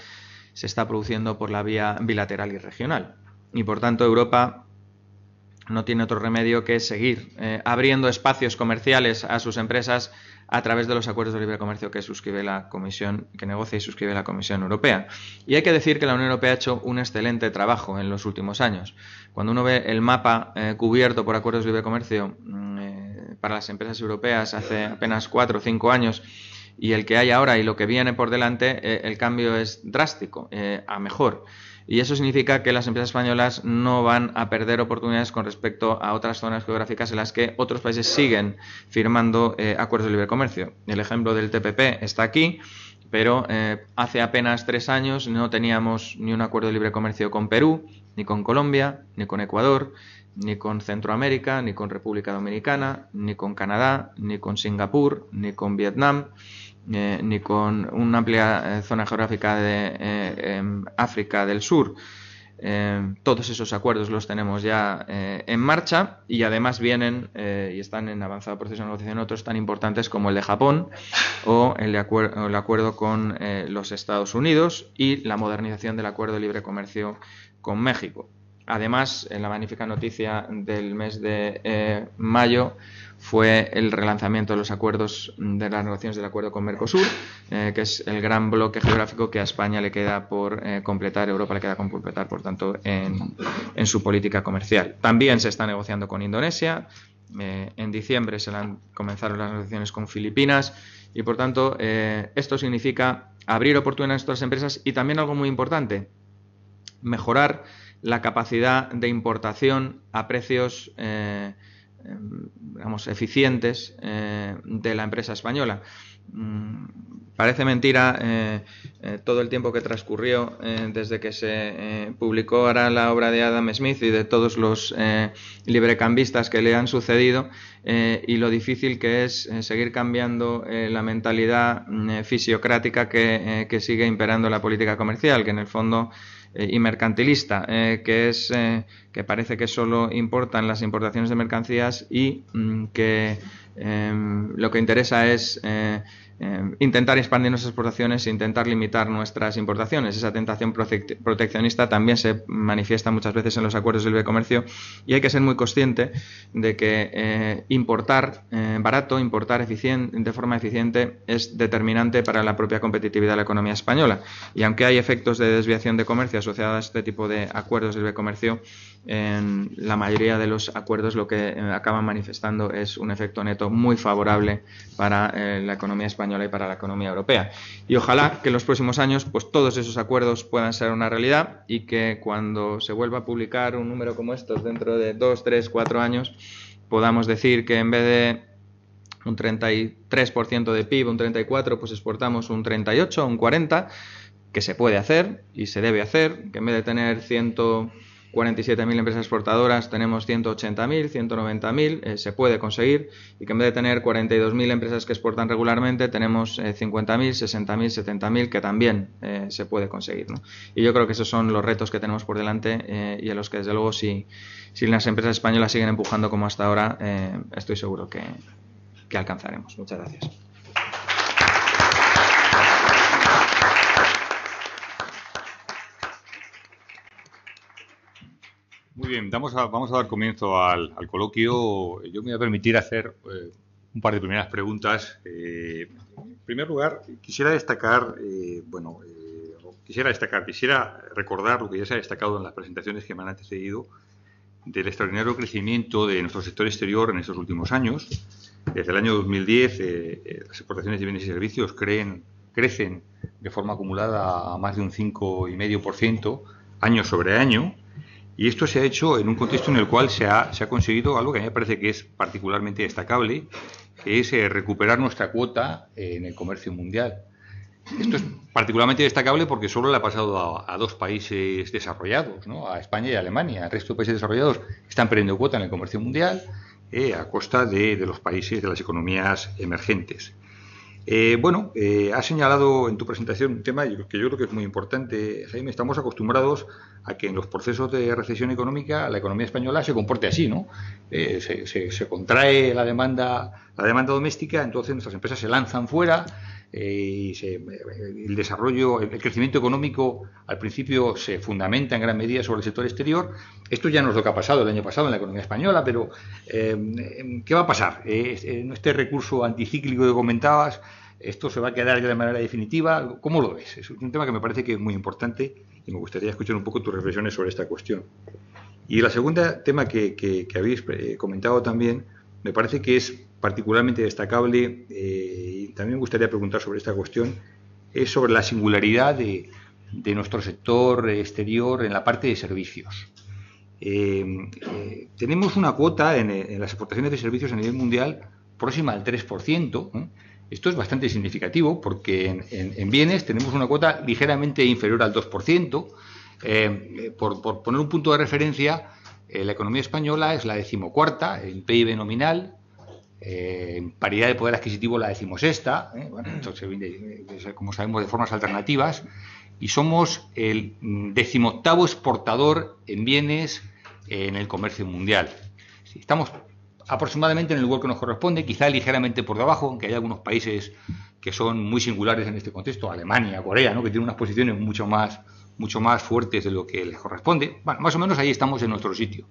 se está produciendo por la vía bilateral y regional, y por tanto Europa no tiene otro remedio que seguir abriendo espacios comerciales a sus empresas a través de los acuerdos de libre comercio que suscribe la Comisión, que negocia y suscribe la Comisión Europea. Y hay que decir que la Unión Europea ha hecho un excelente trabajo en los últimos años. Cuando uno ve el mapa cubierto por acuerdos de libre comercio para las empresas europeas hace apenas 4 o 5 años y el que hay ahora y lo que viene por delante, el cambio es drástico, a mejor. Y eso significa que las empresas españolas no van a perder oportunidades con respecto a otras zonas geográficas en las que otros países siguen firmando acuerdos de libre comercio. El ejemplo del TPP está aquí, pero hace apenas 3 años no teníamos ni un acuerdo de libre comercio con Perú, ni con Colombia, ni con Ecuador, ni con Centroamérica, ni con República Dominicana, ni con Canadá, ni con Singapur, ni con Vietnam, ni con una amplia zona geográfica de África del Sur. Todos esos acuerdos los tenemos ya en marcha y además vienen y están en avanzado proceso de negociación otros tan importantes como el de Japón o el acuerdo con los Estados Unidos y la modernización del acuerdo de libre comercio con México. Además, la magnífica noticia del mes de mayo fue el relanzamiento de los acuerdos de las negociaciones del acuerdo con Mercosur, que es el gran bloque geográfico que a España le queda por completar, Europa le queda por completar, por tanto, en su política comercial. También se está negociando con Indonesia. En diciembre comenzaron las negociaciones con Filipinas y, por tanto, esto significa abrir oportunidades a nuestras empresas y también algo muy importante, mejorar la capacidad de importación a precios eficientes de la empresa española. Parece mentira todo el tiempo que transcurrió desde que se publicó ahora la obra de Adam Smith y de todos los librecambistas que le han sucedido y lo difícil que es seguir cambiando la mentalidad fisiocrática que sigue imperando la política comercial, que en el fondo y mercantilista, que parece que solo importan las importaciones de mercancías y que lo que interesa es intentar expandir nuestras exportaciones e intentar limitar nuestras importaciones. Esa tentación proteccionista también se manifiesta muchas veces en los acuerdos de libre comercio y hay que ser muy consciente de que importar barato, importar de forma eficiente es determinante para la propia competitividad de la economía española. Y aunque hay efectos de desviación de comercio asociados a este tipo de acuerdos de libre comercio, en la mayoría de los acuerdos lo que acaban manifestando es un efecto neto muy favorable para la economía española y para la economía europea. Y ojalá que en los próximos años pues todos esos acuerdos puedan ser una realidad y que cuando se vuelva a publicar un número como estos dentro de 2, 3, 4 años podamos decir que en vez de un 33% de PIB, un 34%, pues exportamos un 38%, un 40%, que se puede hacer y se debe hacer, que en vez de tener 147.000 empresas exportadoras tenemos 180.000, 190.000, se puede conseguir, y que en vez de tener 42.000 empresas que exportan regularmente tenemos 50.000, 60.000, 70.000 que también se puede conseguir, ¿no? Y yo creo que esos son los retos que tenemos por delante y a los que desde luego si las empresas españolas siguen empujando como hasta ahora, estoy seguro que alcanzaremos. Muchas gracias. Muy bien, vamos a dar comienzo al coloquio. Yo me voy a permitir hacer un par de primeras preguntas. En primer lugar, quisiera recordar lo que ya se ha destacado en las presentaciones que me han antecedido del extraordinario crecimiento de nuestro sector exterior en estos últimos años. Desde el año 2010, las exportaciones de bienes y servicios crecen de forma acumulada a más de un 5,5% año sobre año. Y esto se ha hecho en un contexto en el cual se ha conseguido algo que a mí me parece que es particularmente destacable, que es recuperar nuestra cuota en el comercio mundial. Esto es particularmente destacable porque solo le ha pasado a 2 países desarrollados, ¿no? A España y a Alemania. El resto de países desarrollados están perdiendo cuota en el comercio mundial a costa de los países, de las economías emergentes. Has señalado en tu presentación un tema que yo creo que es muy importante, Jaime. Estamos acostumbrados a que en los procesos de recesión económica la economía española se comporte así, ¿no? Se contrae la demanda doméstica, entonces nuestras empresas se lanzan fuera, el desarrollo, el crecimiento económico al principio se fundamenta en gran medida sobre el sector exterior. Esto ya no es lo que ha pasado el año pasado en la economía española, pero ¿qué va a pasar? Este recurso anticíclico que comentabas, ¿esto se va a quedar ya de manera definitiva? ¿Cómo lo ves? Es un tema que me parece que es muy importante y me gustaría escuchar un poco tus reflexiones sobre esta cuestión. Y la segunda tema que habéis comentado también, me parece que es particularmente destacable, y también me gustaría preguntar sobre esta cuestión, es sobre la singularidad de nuestro sector exterior en la parte de servicios. Tenemos una cuota en las exportaciones de servicios a nivel mundial próxima al 3%. Esto es bastante significativo porque en bienes tenemos una cuota ligeramente inferior al 2%. Por poner un punto de referencia, la economía española es la 14ª en PIB nominal, en paridad de poder adquisitivo la 16ª, bueno, entonces, como sabemos, de formas alternativas, y somos el 18º exportador en bienes en el comercio mundial. Estamos aproximadamente en el lugar que nos corresponde, quizá ligeramente por debajo, aunque hay algunos países que son muy singulares en este contexto, Alemania, Corea, ¿no?, que tienen unas posiciones mucho más fuertes de lo que les corresponde. Bueno, más o menos ahí estamos en nuestro sitio.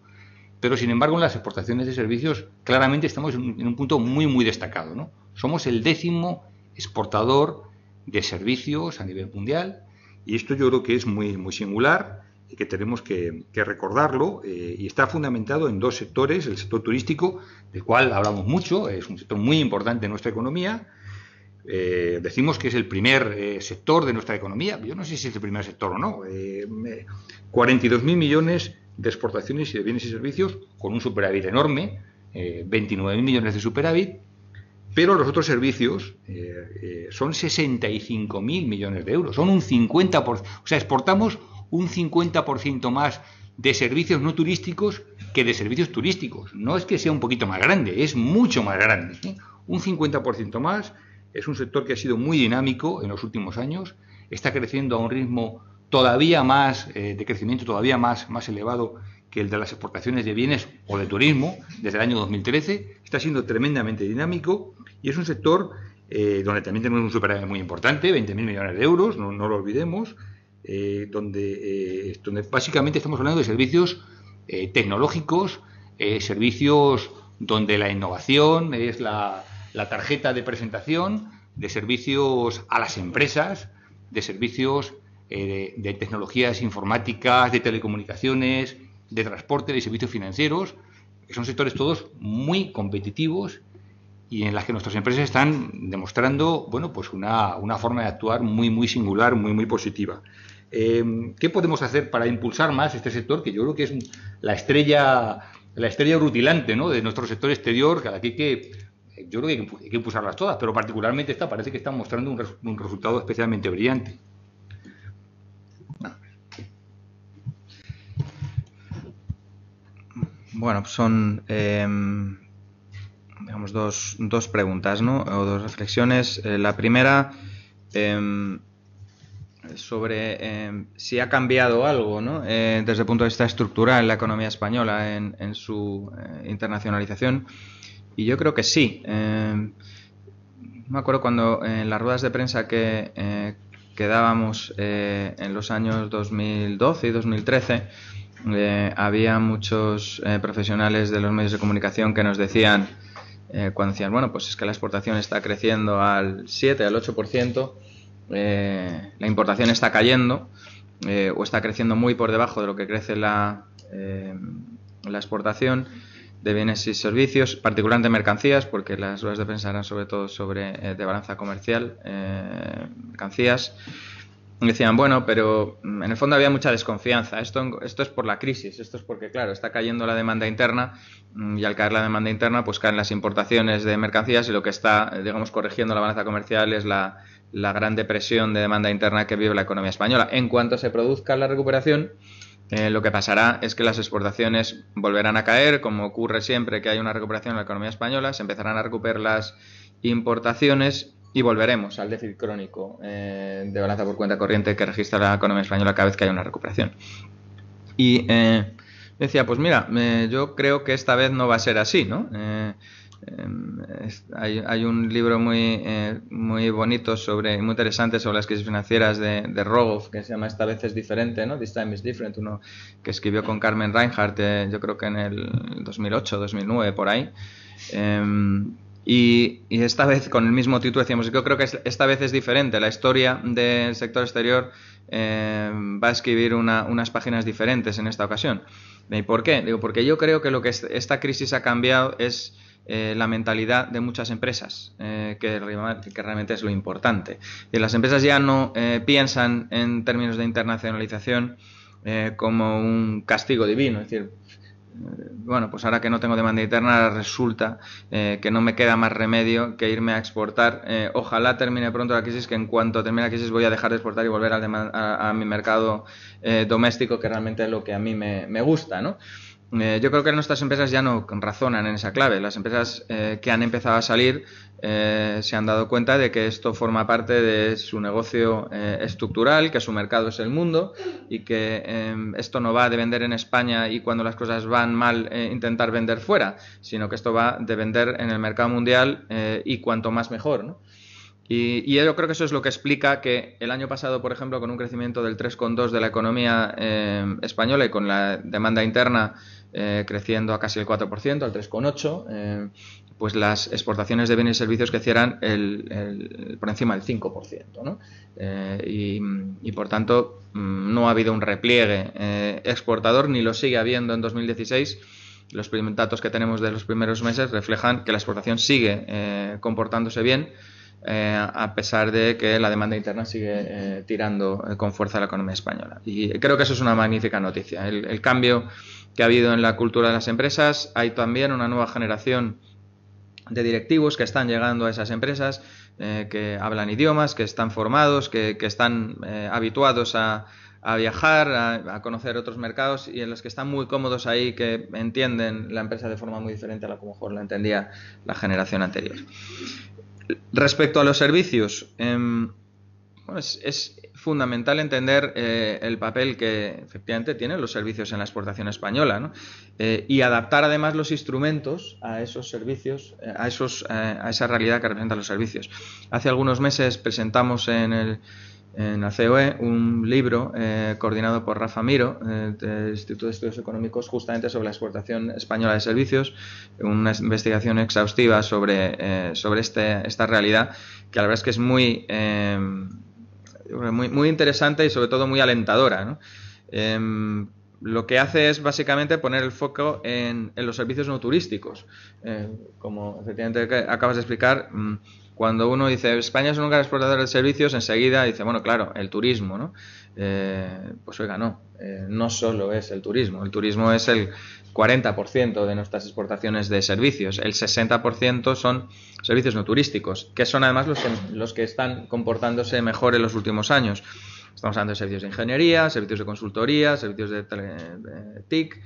Pero, sin embargo, en las exportaciones de servicios claramente estamos en un punto muy destacado, ¿no? Somos el 10º exportador de servicios a nivel mundial, y esto yo creo que es muy singular y que tenemos que recordarlo, y está fundamentado en dos sectores: el sector turístico, del cual hablamos mucho, es un sector muy importante en nuestra economía. Decimos que es el primer sector de nuestra economía. Yo no sé si es el primer sector o no. 42.000 millones de exportaciones y de bienes y servicios, con un superávit enorme, 29.000 millones de superávit, pero los otros servicios son 65.000 millones de euros, son un 50%, o sea, exportamos un 50% más de servicios no turísticos que de servicios turísticos. No es que sea un poquito más grande, es mucho más grande, un 50% más. Es un sector que ha sido muy dinámico en los últimos años, está creciendo a un ritmo todavía más, de crecimiento todavía más elevado que el de las exportaciones de bienes o de turismo desde el año 2013, está siendo tremendamente dinámico, y es un sector donde también tenemos un superávit muy importante, 20.000 millones de euros, no lo olvidemos, donde básicamente estamos hablando de servicios tecnológicos, servicios donde la innovación es la tarjeta de presentación, de servicios a las empresas, de servicios de tecnologías informáticas, de telecomunicaciones, de transporte, de servicios financieros, que son sectores todos muy competitivos y en las que nuestras empresas están demostrando, bueno, pues una forma de actuar muy singular, muy positiva. ¿Qué podemos hacer para impulsar más este sector, que yo creo que es la estrella rutilante, ¿no?, de nuestro sector exterior, cada que yo creo que hay que impulsarlas todas, pero particularmente esta parece que está mostrando un resultado especialmente brillante? Bueno, son digamos dos preguntas, ¿no?, o dos reflexiones. La primera, sobre si ha cambiado algo, ¿no?, desde el punto de vista estructural en la economía española en su internacionalización. Y yo creo que sí. Me acuerdo cuando en las ruedas de prensa que dábamos en los años 2012 y 2013, había muchos profesionales de los medios de comunicación que nos decían, cuando decían, bueno, pues es que la exportación está creciendo al 7, al 8%, la importación está cayendo, o está creciendo muy por debajo de lo que crece la exportación de bienes y servicios, particularmente mercancías, porque las ruedas de prensa eran sobre todo sobre de balanza comercial, mercancías. Decían, bueno, pero en el fondo había mucha desconfianza. Esto es por la crisis, esto es porque, claro, está cayendo la demanda interna, y al caer la demanda interna, pues caen las importaciones de mercancías, y lo que está, digamos, corrigiendo la balanza comercial es la gran depresión de demanda interna que vive la economía española. En cuanto se produzca la recuperación, lo que pasará es que las exportaciones volverán a caer, como ocurre siempre que hay una recuperación en la economía española, se empezarán a recuperar las importaciones y volveremos al déficit crónico de balanza por cuenta corriente que registra la economía española cada vez que hay una recuperación. Y decía, pues mira, yo creo que esta vez no va a ser así, ¿no? Hay un libro muy bonito, muy interesante sobre las crisis financieras de Rogoff, que se llama Esta vez es diferente, ¿no? This time is different, uno que escribió con Carmen Reinhardt, yo creo que en el 2008, 2009, por ahí. Y esta vez, con el mismo título, decíamos, yo creo que esta vez es diferente. La historia del sector exterior va a escribir unas páginas diferentes en esta ocasión. ¿Y por qué? Digo, porque yo creo que lo que esta crisis ha cambiado es la mentalidad de muchas empresas, que realmente es lo importante. Y las empresas ya no piensan en términos de internacionalización como un castigo divino, es decir, bueno, pues ahora que no tengo demanda interna resulta que no me queda más remedio que irme a exportar. Ojalá termine pronto la crisis, que en cuanto termine la crisis voy a dejar de exportar y volver a mi mercado doméstico, que realmente es lo que a mí me gusta, ¿no? Yo creo que nuestras empresas ya no razonan en esa clave. Las empresas que han empezado a salir se han dado cuenta de que esto forma parte de su negocio estructural, que su mercado es el mundo y que esto no va de vender en España y cuando las cosas van mal intentar vender fuera, sino que esto va de vender en el mercado mundial y cuanto más mejor, ¿no? Y yo creo que eso es lo que explica que el año pasado, por ejemplo, con un crecimiento del 3,2 de la economía española y con la demanda interna creciendo a casi el 4%, al 3,8%, pues las exportaciones de bienes y servicios crecieran por encima del 5%, ¿no? Y por tanto no ha habido un repliegue exportador, ni lo sigue habiendo en 2016. Los datos que tenemos de los primeros meses reflejan que la exportación sigue comportándose bien, a pesar de que la demanda interna sigue tirando con fuerza a la economía española. Y creo que eso es una magnífica noticia. El cambio que ha habido en la cultura de las empresas, hay también una nueva generación de directivos que están llegando a esas empresas, que hablan idiomas, que están formados, que están habituados a viajar, a conocer otros mercados y en los que están muy cómodos ahí, que entienden la empresa de forma muy diferente a la que mejor la entendía la generación anterior. Respecto a los servicios, bueno, es fundamental entender el papel que efectivamente tienen los servicios en la exportación española, ¿no? Y adaptar además los instrumentos a esos servicios, a esa realidad que representan los servicios. Hace algunos meses presentamos en la COE un libro coordinado por Rafa Miro, del Instituto de Estudios Económicos, justamente sobre la exportación española de servicios, una investigación exhaustiva sobre esta realidad, que la verdad es que es muy interesante y sobre todo muy alentadora, ¿no? Lo que hace es básicamente poner el foco en los servicios no turísticos. Como efectivamente acabas de explicar, cuando uno dice España es un gran exportador de servicios, enseguida dice, bueno, claro, el turismo, ¿no? Pues oiga, no solo es el turismo es el 40% de nuestras exportaciones de servicios, el 60% son servicios no turísticos, que son además los que están comportándose mejor en los últimos años. Estamos hablando de servicios de ingeniería, servicios de consultoría, servicios de TIC,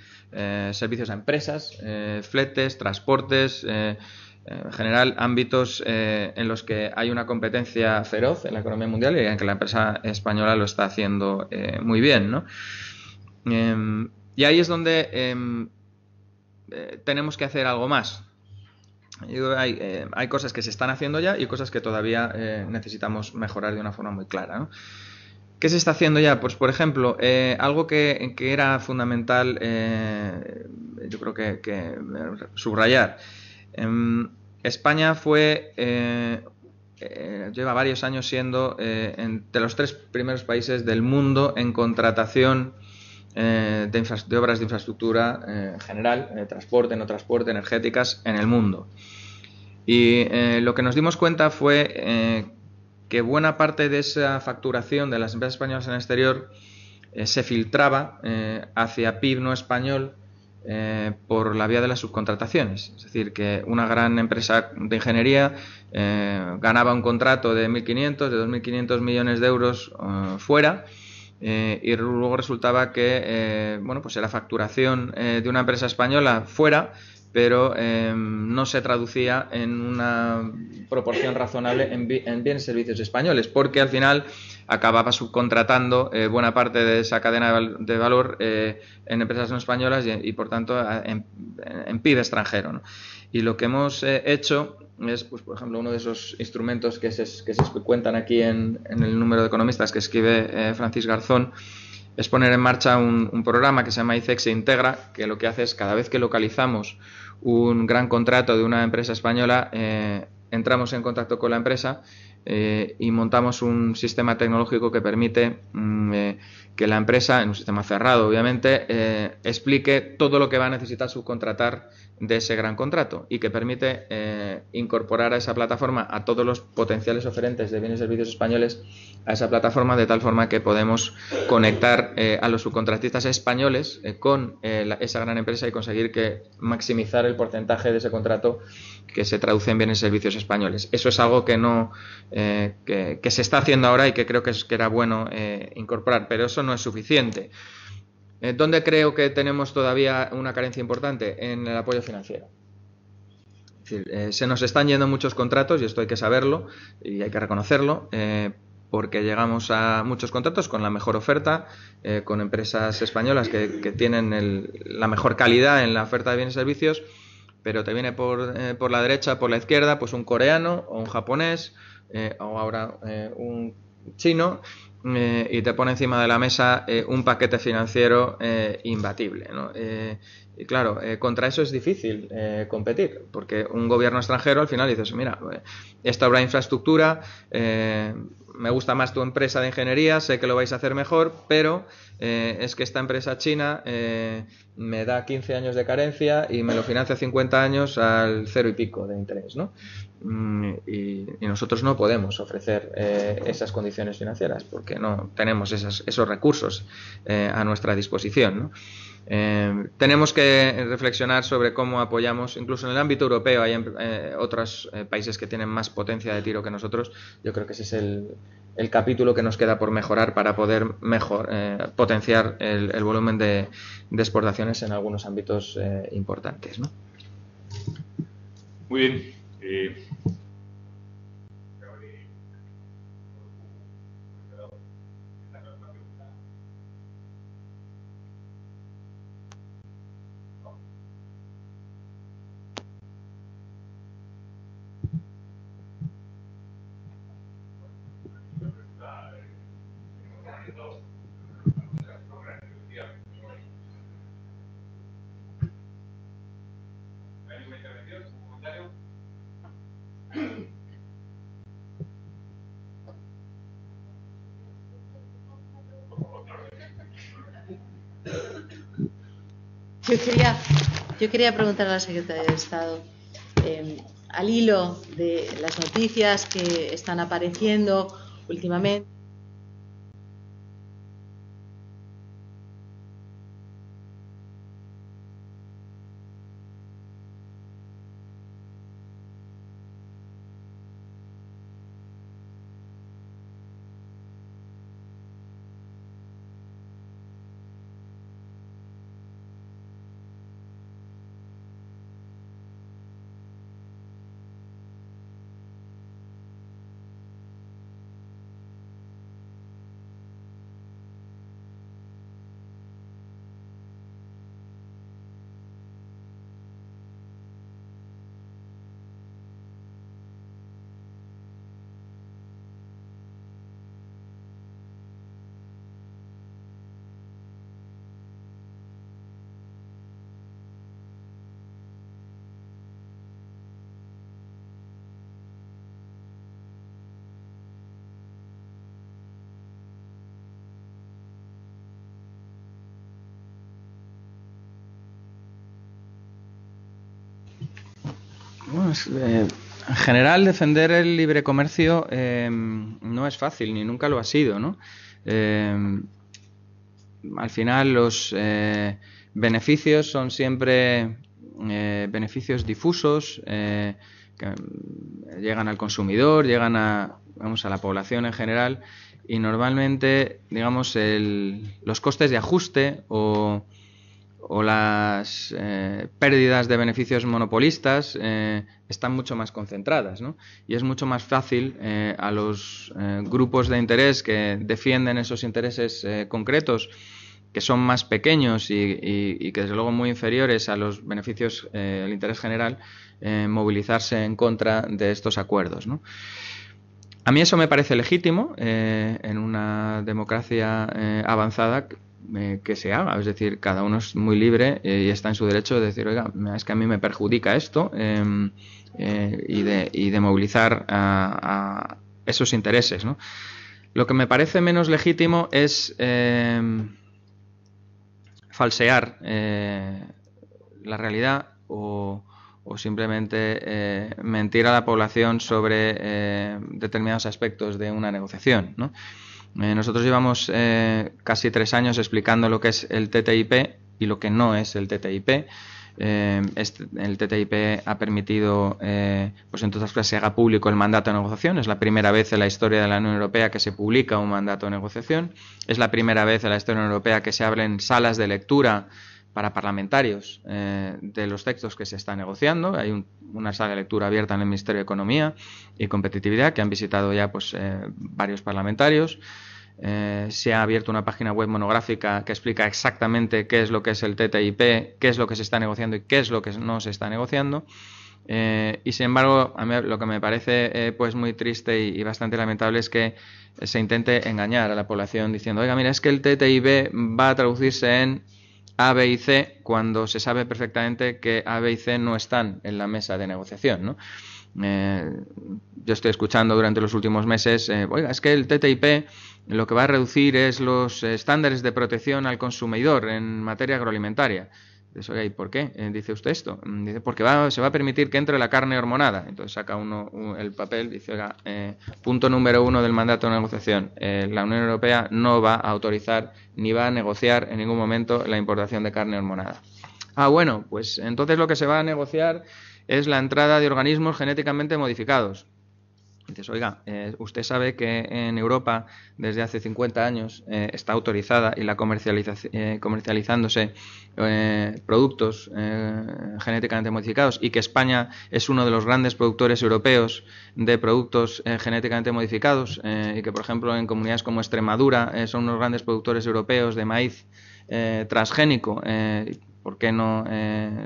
servicios a empresas, fletes, transportes, en general ámbitos en los que hay una competencia feroz en la economía mundial y en que la empresa española lo está haciendo muy bien, ¿no? Y ahí es donde tenemos que hacer algo más. Hay cosas que se están haciendo ya y cosas que todavía necesitamos mejorar de una forma muy clara, ¿no? ¿Qué se está haciendo ya? Pues, por ejemplo, algo que era fundamental, yo creo que subrayar. España lleva varios años siendo entre los 3 primeros países del mundo en contratación de obras de infraestructura general, transporte, no transporte, energéticas en el mundo. Y lo que nos dimos cuenta fue que buena parte de esa facturación de las empresas españolas en el exterior se filtraba hacia PIB no español por la vía de las subcontrataciones. Es decir, que una gran empresa de ingeniería ganaba un contrato de 1.500, de 2.500 millones de euros fuera, y luego resultaba que bueno, pues era facturación de una empresa española fuera, pero no se traducía en una proporción razonable en bienes y servicios españoles, porque al final acababa subcontratando buena parte de esa cadena de valor en empresas no españolas y por tanto en PIB extranjero, ¿no? Y lo que hemos hecho es, pues, por ejemplo, uno de esos instrumentos que se cuentan aquí en el número de economistas que escribe Francis Garzón, es poner en marcha un programa que se llama ICEX Integra, que lo que hace es, cada vez que localizamos un gran contrato de una empresa española, entramos en contacto con la empresa y montamos un sistema tecnológico que permite que la empresa, en un sistema cerrado obviamente, explique todo lo que va a necesitar subcontratar de ese gran contrato y que permite incorporar a esa plataforma a todos los potenciales oferentes de bienes y servicios españoles a esa plataforma, de tal forma que podemos conectar a los subcontratistas españoles con esa gran empresa y conseguir maximizar el porcentaje de ese contrato que se traduce en bienes y servicios españoles. Eso es algo que que se está haciendo ahora y que creo que era bueno incorporar, pero eso no es suficiente. ¿Dónde creo que tenemos todavía una carencia importante? En el apoyo financiero. Es decir, se nos están yendo muchos contratos, y esto hay que saberlo y hay que reconocerlo, porque llegamos a muchos contratos con la mejor oferta, con empresas españolas que tienen la mejor calidad en la oferta de bienes y servicios, pero te viene por la derecha, por la izquierda, pues un coreano o un japonés o ahora un chino, y te pone encima de la mesa un paquete financiero imbatible, ¿no? Y claro, contra eso es difícil competir, porque un gobierno extranjero al final dices, mira, esta obra de infraestructura, me gusta más tu empresa de ingeniería, sé que lo vais a hacer mejor, pero es que esta empresa china me da 15 años de carencia y me lo financia 50 años al 0 y pico de interés, ¿no? Y nosotros no podemos ofrecer esas condiciones financieras porque no tenemos esos recursos a nuestra disposición, ¿no? Tenemos que reflexionar sobre cómo apoyamos, incluso en el ámbito europeo hay otros países que tienen más potencia de tiro que nosotros. Yo creo que ese es el capítulo que nos queda por mejorar para poder potenciar el volumen de exportaciones en algunos ámbitos importantes, ¿no? Muy bien. Yo quería preguntar a la secretaria de Estado, al hilo de las noticias que están apareciendo últimamente. Bueno, en general, defender el libre comercio no es fácil, ni nunca lo ha sido, ¿no? Al final, los beneficios son siempre beneficios difusos que llegan al consumidor, llegan a la población en general, y normalmente, digamos, los costes de ajuste o o las pérdidas de beneficios monopolistas están mucho más concentradas, ¿no? Y es mucho más fácil a los grupos de interés que defienden esos intereses concretos, que son más pequeños y que desde luego muy inferiores a los beneficios del interés general, movilizarse en contra de estos acuerdos, ¿no? A mí eso me parece legítimo en una democracia avanzada que se haga, es decir, cada uno es muy libre y está en su derecho de decir, oiga, es que a mí me perjudica esto y de movilizar a esos intereses, ¿no? Lo que me parece menos legítimo es falsear la realidad o simplemente mentir a la población sobre determinados aspectos de una negociación, ¿no? Nosotros llevamos casi 3 años explicando lo que es el TTIP y lo que no es el TTIP. El TTIP ha permitido, pues entre otras cosas, se haga público el mandato de negociación. Es la primera vez en la historia de la Unión Europea que se publica un mandato de negociación. Es la primera vez en la historia de la Unión Europea que se abren salas de lectura para parlamentarios de los textos que se están negociando. Hay una sala de lectura abierta en el Ministerio de Economía y Competitividad que han visitado ya pues varios parlamentarios. Se ha abierto una página web monográfica que explica exactamente qué es lo que es el TTIP, qué es lo que se está negociando y qué es lo que no se está negociando. Y sin embargo, a mí lo que me parece pues muy triste y bastante lamentable es que se intente engañar a la población diciendo, oiga, mira, es que el TTIP va a traducirse en A, B y C, cuando se sabe perfectamente que A, B y C no están en la mesa de negociación, ¿no? Yo estoy escuchando durante los últimos meses, oiga, es que el TTIP lo que va a reducir es los estándares de protección al consumidor en materia agroalimentaria. Dice, oiga, ¿y por qué dice usted esto? Dice, porque se va a permitir que entre la carne hormonada. Entonces saca uno el papel y dice, oiga, punto número 1 del mandato de negociación. La Unión Europea no va a autorizar ni va a negociar en ningún momento la importación de carne hormonada. Ah, bueno, pues entonces lo que se va a negociar es la entrada de organismos genéticamente modificados. Dices, oiga, usted sabe que en Europa desde hace 50 años está autorizada y la comercializándose productos genéticamente modificados y que España es uno de los grandes productores europeos de productos genéticamente modificados y que, por ejemplo, en comunidades como Extremadura son unos grandes productores europeos de maíz transgénico. ¿Por qué no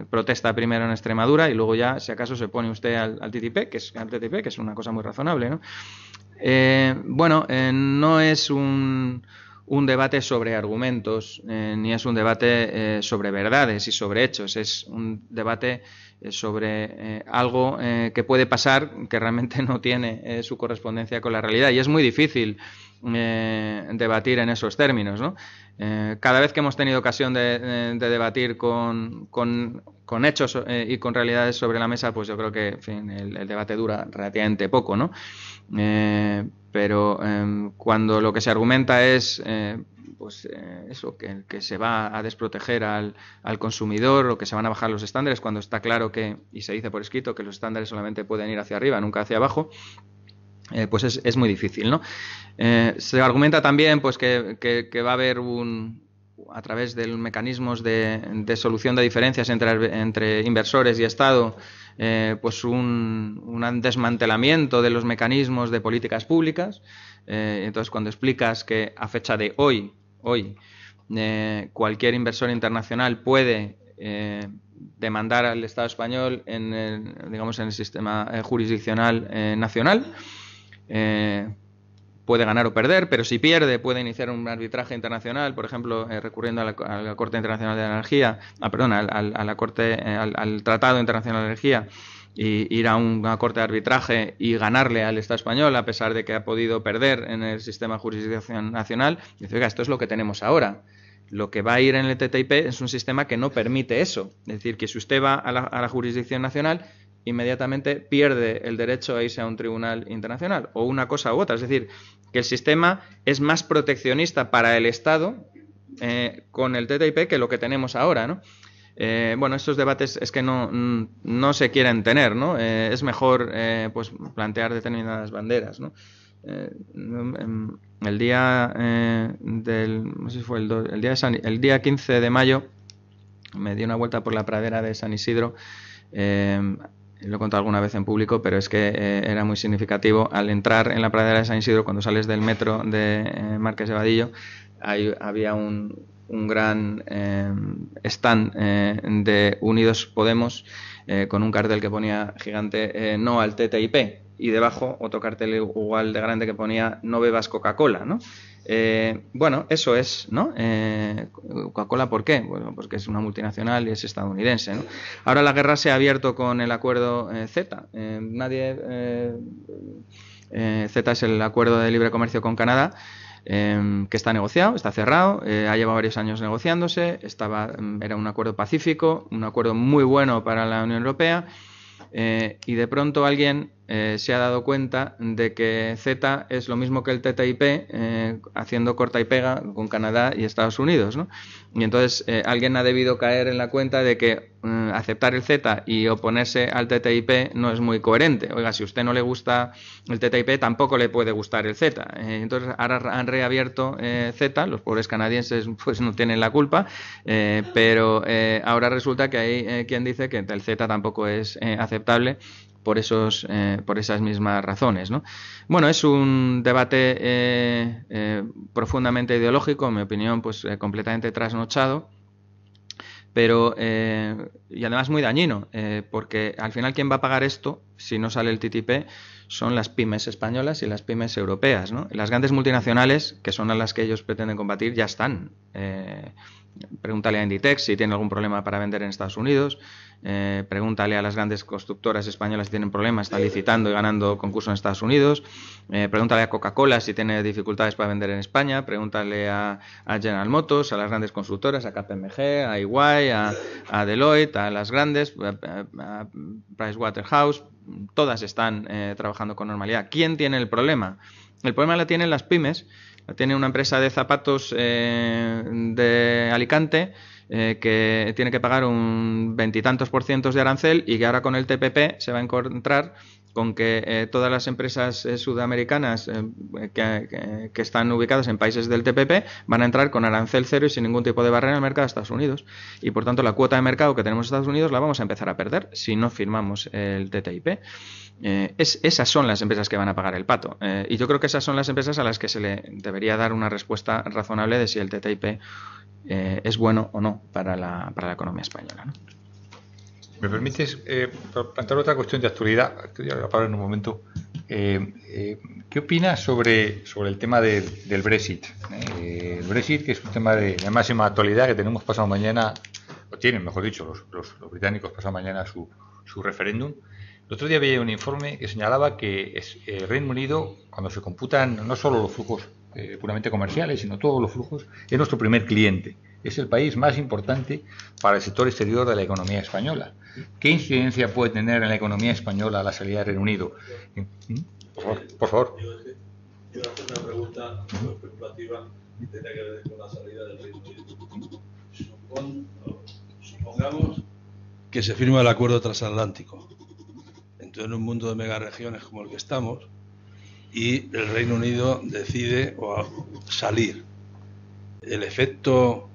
protesta primero en Extremadura y luego ya, si acaso, se pone usted al TTIP, que es una cosa muy razonable, ¿no? No es un debate sobre argumentos, ni es un debate sobre verdades y sobre hechos. Es un debate sobre algo que puede pasar que realmente no tiene su correspondencia con la realidad. Y es muy difícil debatir en esos términos, ¿no? Cada vez que hemos tenido ocasión de debatir con hechos y con realidades sobre la mesa, pues yo creo que, en fin, el debate dura relativamente poco, ¿no? Pero cuando lo que se argumenta es eso, que se va a desproteger al consumidor o que se van a bajar los estándares, cuando está claro que, y se dice por escrito, que los estándares solamente pueden ir hacia arriba, nunca hacia abajo, pues es muy difícil, ¿no? Se argumenta también pues que va a haber a través de mecanismos de solución de diferencias entre inversores y Estado, pues un desmantelamiento de los mecanismos de políticas públicas. Entonces, cuando explicas que a fecha de hoy cualquier inversor internacional puede demandar al Estado español en el sistema jurisdiccional nacional, puede ganar o perder, pero si pierde puede iniciar un arbitraje internacional, por ejemplo, recurriendo a la Corte Internacional de la Energía, al Tratado Internacional de Energía, y ir a una corte de arbitraje y ganarle al Estado español a pesar de que ha podido perder en el sistema de jurisdicción nacional. Y dice, oiga, esto es lo que tenemos ahora. Lo que va a ir en el TTIP es un sistema que no permite eso. Es decir, que si usted va a la jurisdicción nacional, inmediatamente pierde el derecho a irse a un tribunal internacional, o una cosa u otra. Es decir, que el sistema es más proteccionista para el Estado con el TTIP que lo que tenemos ahora, ¿no? Estos debates es que no se quieren tener, ¿no? Es mejor pues plantear determinadas banderas, ¿no? El día no sé si fue el día 15 de mayo me di una vuelta por la pradera de San Isidro. Lo he contado alguna vez en público, pero es que era muy significativo. Al entrar en la pradera de San Isidro, cuando sales del metro de Marqués de Vadillo, había un gran stand de Unidos Podemos con un cartel que ponía gigante no al TTIP, y debajo otro cartel igual de grande que ponía no bebas Coca-Cola, ¿no? Bueno, eso es, ¿no? Coca-Cola, ¿por qué? Bueno, porque es una multinacional y es estadounidense, ¿no? Ahora la guerra se ha abierto con el acuerdo CETA. CETA es el acuerdo de libre comercio con Canadá, que está negociado, está cerrado, ha llevado varios años negociándose, era un acuerdo pacífico, un acuerdo muy bueno para la Unión Europea, y de pronto alguien se ha dado cuenta de que CETA es lo mismo que el TTIP, haciendo corta y pega con Canadá y Estados Unidos, ¿no? Y entonces alguien ha debido caer en la cuenta de que aceptar el CETA y oponerse al TTIP no es muy coherente. Oiga, si a usted no le gusta el TTIP, tampoco le puede gustar el CETA. Entonces ahora han reabierto CETA, los pobres canadienses pues no tienen la culpa, pero ahora resulta que hay quien dice que el CETA tampoco es aceptable por esas mismas razones, ¿no? Bueno, es un debate profundamente ideológico, en mi opinión, pues completamente trasnochado, pero y además muy dañino, porque al final quien va a pagar esto si no sale el TTIP son las pymes españolas y las pymes europeas, ¿no? Las grandes multinacionales, que son a las que ellos pretenden combatir, ya están. Pregúntale a Inditex si tiene algún problema para vender en Estados Unidos. Pregúntale a las grandes constructoras españolas si tienen problemas, están licitando y ganando concursos en Estados Unidos. Pregúntale a Coca-Cola si tiene dificultades para vender en España. Pregúntale a General Motors, a las grandes constructoras, a KPMG, a EY, a Deloitte, a las grandes, a Pricewaterhouse. Todas están trabajando con normalidad. ¿Quién tiene el problema? El problema lo tienen las pymes. Tiene una empresa de zapatos de Alicante que tiene que pagar un 20 y tantos % de arancel, y que ahora con el TPP se va a encontrar con que todas las empresas sudamericanas que están ubicadas en países del TPP van a entrar con arancel cero y sin ningún tipo de barrera al mercado de Estados Unidos. Y por tanto la cuota de mercado que tenemos en Estados Unidos la vamos a empezar a perder si no firmamos el TTIP. Esas son las empresas que van a pagar el pato. Y yo creo que esas son las empresas a las que se le debería dar una respuesta razonable de si el TTIP es bueno o no para la economía española, ¿no? ¿Me permites plantear otra cuestión de actualidad? Estoy a la palabra en un momento. ¿Qué opinas sobre el tema del Brexit? El Brexit, que es un tema de máxima actualidad, que tenemos pasado mañana, o tienen, mejor dicho, los británicos pasado mañana su referéndum. El otro día veía un informe que señalaba que el Reino Unido, cuando se computan no solo los flujos puramente comerciales, sino todos los flujos, es nuestro primer cliente. Es el país más importante para el sector exterior de la economía española. ¿Qué incidencia puede tener en la economía española la salida del Reino Unido? Por favor. Yo hago una pregunta muy especulativa y tiene que ver con la salida del Reino Unido. Supongamos que se firma el acuerdo transatlántico. Entonces, en un mundo de megaregiones como el que estamos, y el Reino Unido decide salir. El efecto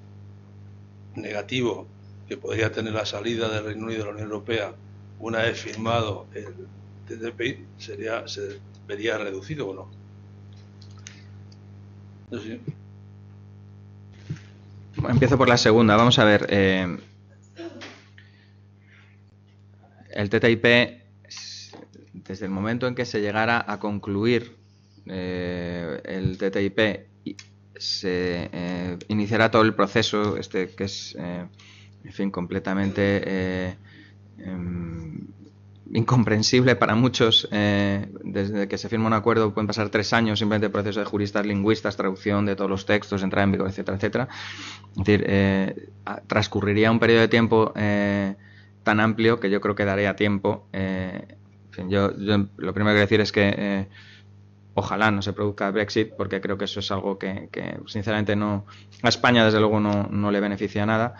negativo que podría tener la salida del Reino Unido de la Unión Europea una vez firmado el TTIP se vería reducido, ¿o no? Sí. Empiezo por la segunda. Vamos a ver. El TTIP, desde el momento en que se llegara a concluir el TTIP, se iniciará todo el proceso que es en fin, completamente incomprensible para muchos. Desde que se firma un acuerdo pueden pasar 3 años simplemente proceso de juristas, lingüistas, traducción de todos los textos, entrada en vigor, etcétera, etcétera. Es decir, transcurriría un periodo de tiempo tan amplio que yo creo que daría tiempo. En fin, yo lo primero que quiero decir es que ojalá no se produzca Brexit, porque creo que eso es algo que sinceramente no, a España desde luego no le beneficia nada.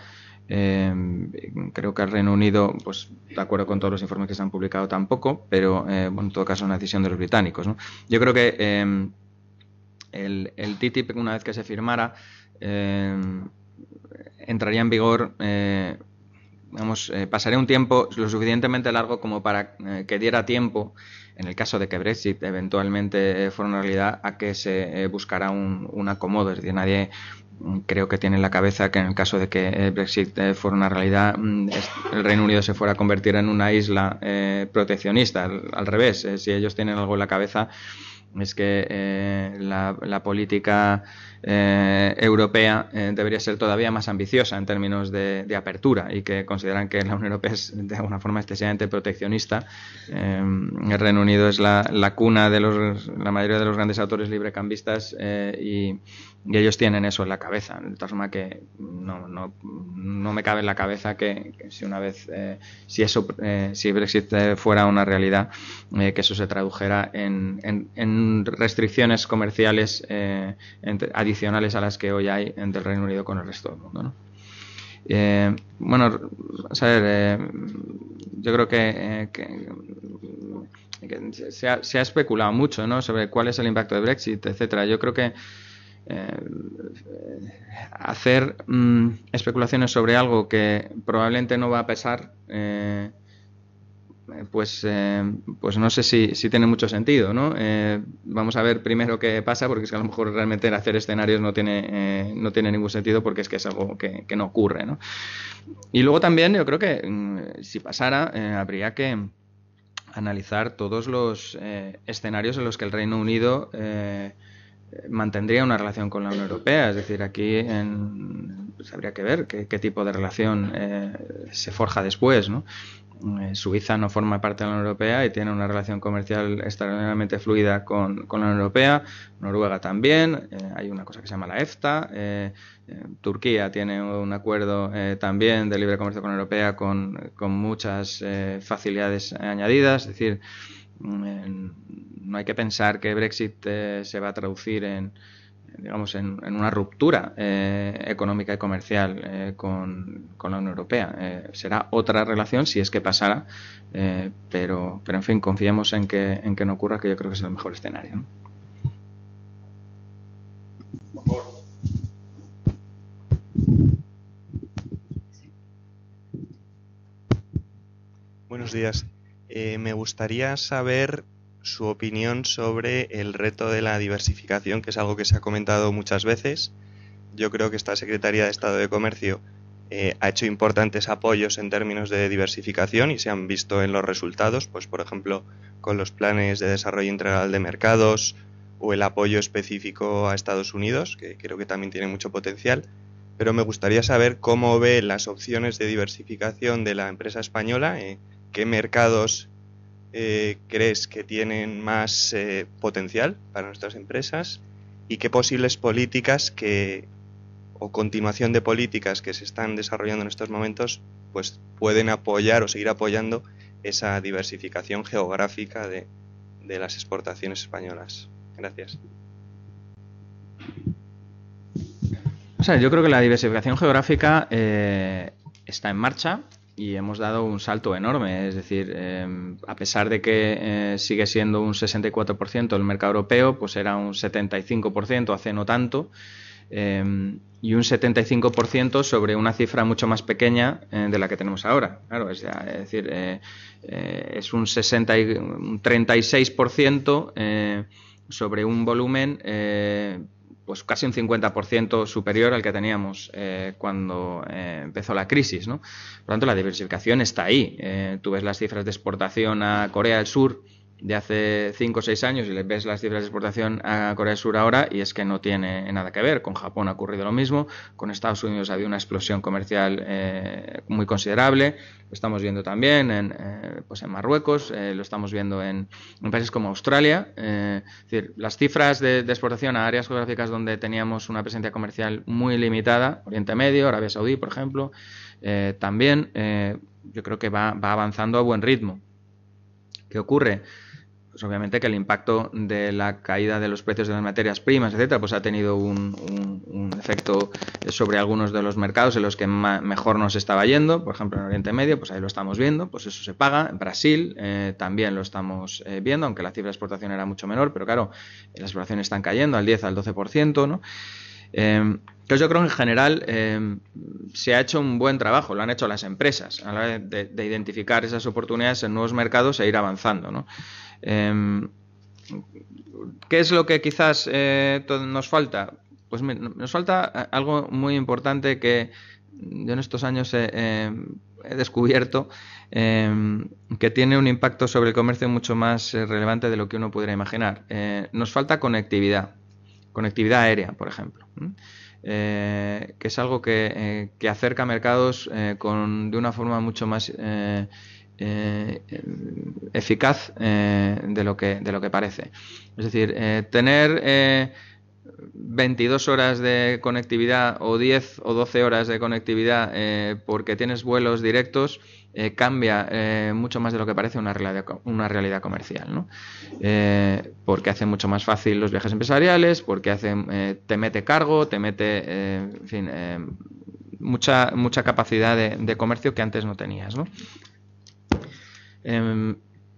Creo que al Reino Unido, pues de acuerdo con todos los informes que se han publicado, tampoco, pero bueno, en todo caso una decisión de los británicos, ¿no? Yo creo que el TTIP, una vez que se firmara, entraría en vigor pasaré un tiempo lo suficientemente largo como para que diera tiempo, en el caso de que Brexit eventualmente fuera una realidad, a que se buscara un acomodo. Es decir, nadie creo que tiene en la cabeza que en el caso de que Brexit fuera una realidad, el Reino Unido se fuera a convertir en una isla proteccionista. Al revés, si ellos tienen algo en la cabeza, es que la política europea debería ser todavía más ambiciosa en términos de apertura, y que consideran que la Unión Europea es de alguna forma excesivamente proteccionista. El Reino Unido es la cuna de la mayoría de los grandes autores librecambistas, y ellos tienen eso en la cabeza, de tal forma que no me cabe en la cabeza que si una vez si Brexit fuera una realidad, que eso se tradujera en restricciones comerciales adicionales a las que hoy hay entre el Reino Unido con el resto del mundo, ¿no? Bueno, vamos a ver, yo creo que se ha especulado mucho, ¿no?, sobre cuál es el impacto de Brexit, etcétera. Yo creo que hacer especulaciones sobre algo que probablemente no va a pesar, pues no sé si tiene mucho sentido, ¿no? Vamos a ver primero qué pasa, porque es que a lo mejor realmente hacer escenarios no tiene ningún sentido, porque es que es algo que no ocurre, ¿no? Y luego también yo creo que si pasara, habría que analizar todos los escenarios en los que el Reino Unido mantendría una relación con la Unión Europea. Es decir, aquí pues habría que ver qué tipo de relación se forja después, ¿no? Suiza no forma parte de la Unión Europea y tiene una relación comercial extraordinariamente fluida con la Unión Europea. Noruega también. Hay una cosa que se llama la EFTA. Turquía tiene un acuerdo también de libre comercio con la Unión Europea con muchas facilidades añadidas. Es decir, no hay que pensar que Brexit se va a traducir en una ruptura económica y comercial con la Unión Europea. Será otra relación si es que pasara, pero en fin, confiemos en que no ocurra, que yo creo que es el mejor escenario, ¿no? Buenos días. Me gustaría saber su opinión sobre el reto de la diversificación, que es algo que se ha comentado muchas veces. Yo creo que esta Secretaría de Estado de Comercio ha hecho importantes apoyos en términos de diversificación y se han visto en los resultados, pues por ejemplo con los planes de desarrollo integral de mercados o el apoyo específico a Estados Unidos, que creo que también tiene mucho potencial. Pero me gustaría saber cómo ve las opciones de diversificación de la empresa española, qué mercados crees que tienen más potencial para nuestras empresas, y qué posibles políticas o continuación de políticas que se están desarrollando en estos momentos pues pueden apoyar o seguir apoyando esa diversificación geográfica de las exportaciones españolas. Gracias. O sea, yo creo que la diversificación geográfica está en marcha y hemos dado un salto enorme. Es decir, a pesar de que sigue siendo un 64% el mercado europeo, pues era un 75% hace no tanto, y un 75% sobre una cifra mucho más pequeña de la que tenemos ahora. Claro, es decir, es un 36% sobre un volumen pues casi un 50% superior al que teníamos cuando empezó la crisis, ¿no? Por lo tanto, la diversificación está ahí. Tú ves las cifras de exportación a Corea del Sur de hace 5 o 6 años y le ves las cifras de exportación a Corea del Sur ahora, y es que no tiene nada que ver. Con Japón ha ocurrido lo mismo, con Estados Unidos ha habido una explosión comercial muy considerable. Lo estamos viendo también en Marruecos, lo estamos viendo en países como Australia. Es decir, las cifras de exportación a áreas geográficas donde teníamos una presencia comercial muy limitada, Oriente Medio, Arabia Saudí, por ejemplo, también yo creo que va avanzando a buen ritmo. ¿Qué ocurre? Pues obviamente que el impacto de la caída de los precios de las materias primas, etcétera, pues ha tenido un efecto sobre algunos de los mercados en los que mejor nos estaba yendo. Por ejemplo, en Oriente Medio, pues ahí lo estamos viendo, pues eso se paga. En Brasil también lo estamos viendo, aunque la cifra de exportación era mucho menor, pero claro, las exportaciones están cayendo al 10, al 12%, ¿no? Entonces yo creo que en general se ha hecho un buen trabajo, lo han hecho las empresas a la hora de identificar esas oportunidades en nuevos mercados e ir avanzando, ¿no? ¿Qué es lo que quizás nos falta? Pues nos falta algo muy importante que yo en estos años he descubierto, que tiene un impacto sobre el comercio mucho más relevante de lo que uno pudiera imaginar. Nos falta conectividad aérea, por ejemplo, que es algo que acerca mercados de una forma mucho más eficaz de lo que parece. Es decir, tener 22 horas de conectividad o 10 o 12 horas de conectividad porque tienes vuelos directos cambia mucho más de lo que parece una realidad comercial, ¿no? Porque hace mucho más fácil los viajes empresariales, porque te mete cargo, te mete en fin, mucha capacidad de comercio que antes no tenías, ¿no?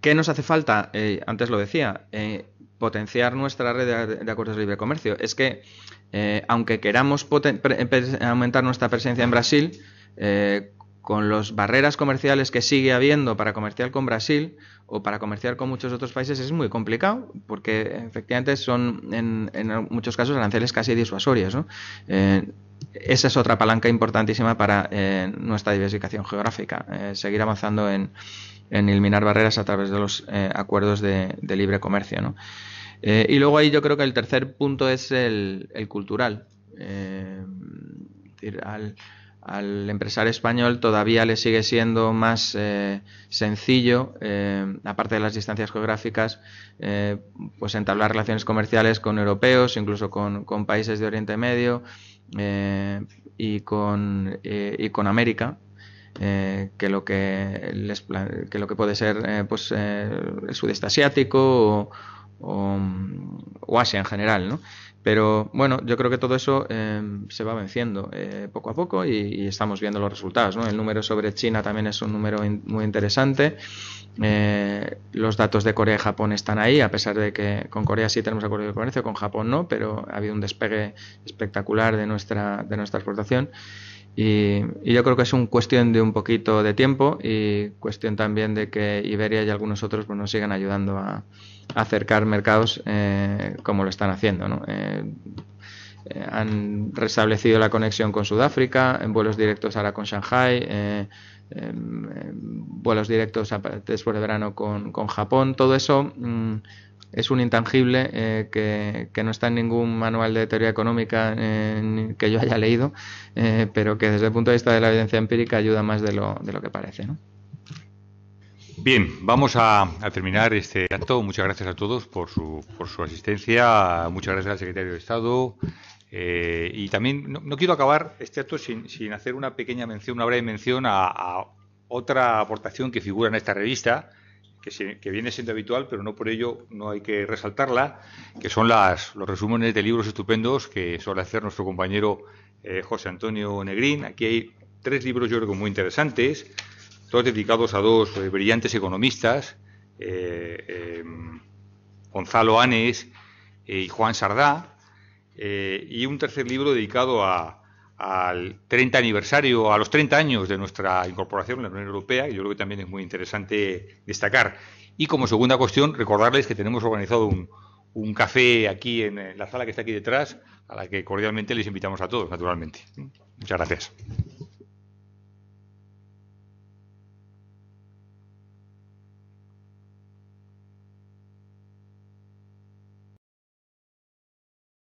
¿Qué nos hace falta? Antes lo decía, potenciar nuestra red de acuerdos de libre comercio. Es que, aunque queramos aumentar nuestra presencia en Brasil, con las barreras comerciales que sigue habiendo para comerciar con Brasil o para comerciar con muchos otros países es muy complicado, porque efectivamente son en muchos casos aranceles casi disuasorios, ¿no? Esa es otra palanca importantísima para nuestra diversificación geográfica, seguir avanzando en eliminar barreras a través de los acuerdos de libre comercio, ¿no? Y luego ahí yo creo que el tercer punto es el cultural. Es decir, al empresario español todavía le sigue siendo más sencillo, aparte de las distancias geográficas, pues entablar relaciones comerciales con europeos, incluso con países de Oriente Medio y con América. Que lo que puede ser pues el sudeste asiático o Asia en general, ¿no? Pero bueno, yo creo que todo eso se va venciendo poco a poco y estamos viendo los resultados, ¿no? El número sobre China también es un número muy interesante. Los datos de Corea y Japón están ahí, a pesar de que con Corea sí tenemos acuerdo de comercio, con Japón no, pero ha habido un despegue espectacular de nuestra exportación. Y yo creo que es una cuestión de un poquito de tiempo y cuestión también de que Iberia y algunos otros pues, nos sigan ayudando a acercar mercados como lo están haciendo, ¿no? Han restablecido la conexión con Sudáfrica, en vuelos directos ahora con Shanghai, vuelos directos después de verano con Japón. Todo eso es un intangible que no está en ningún manual de teoría económica que yo haya leído, pero que desde el punto de vista de la evidencia empírica ayuda más de lo que parece, ¿no? Bien, vamos a terminar este acto. Muchas gracias a todos por su asistencia. Muchas gracias al secretario de Estado. Y también no quiero acabar este acto sin hacer una pequeña mención, una breve mención a otra aportación que figura en esta revista, que viene siendo habitual, pero no por ello no hay que resaltarla, que son los resúmenes de libros estupendos que suele hacer nuestro compañero José Antonio Negrín. Aquí hay 3 libros, yo creo que muy interesantes, todos dedicados a 2 brillantes economistas, Gonzalo Anes y Juan Sardá, y un tercer libro dedicado al 30 aniversario, a los 30 años de nuestra incorporación en la Unión Europea, y yo creo que también es muy interesante destacar. Y como segunda cuestión, recordarles que tenemos organizado un café aquí en la sala que está aquí detrás, a la que cordialmente les invitamos a todos, naturalmente. Muchas gracias.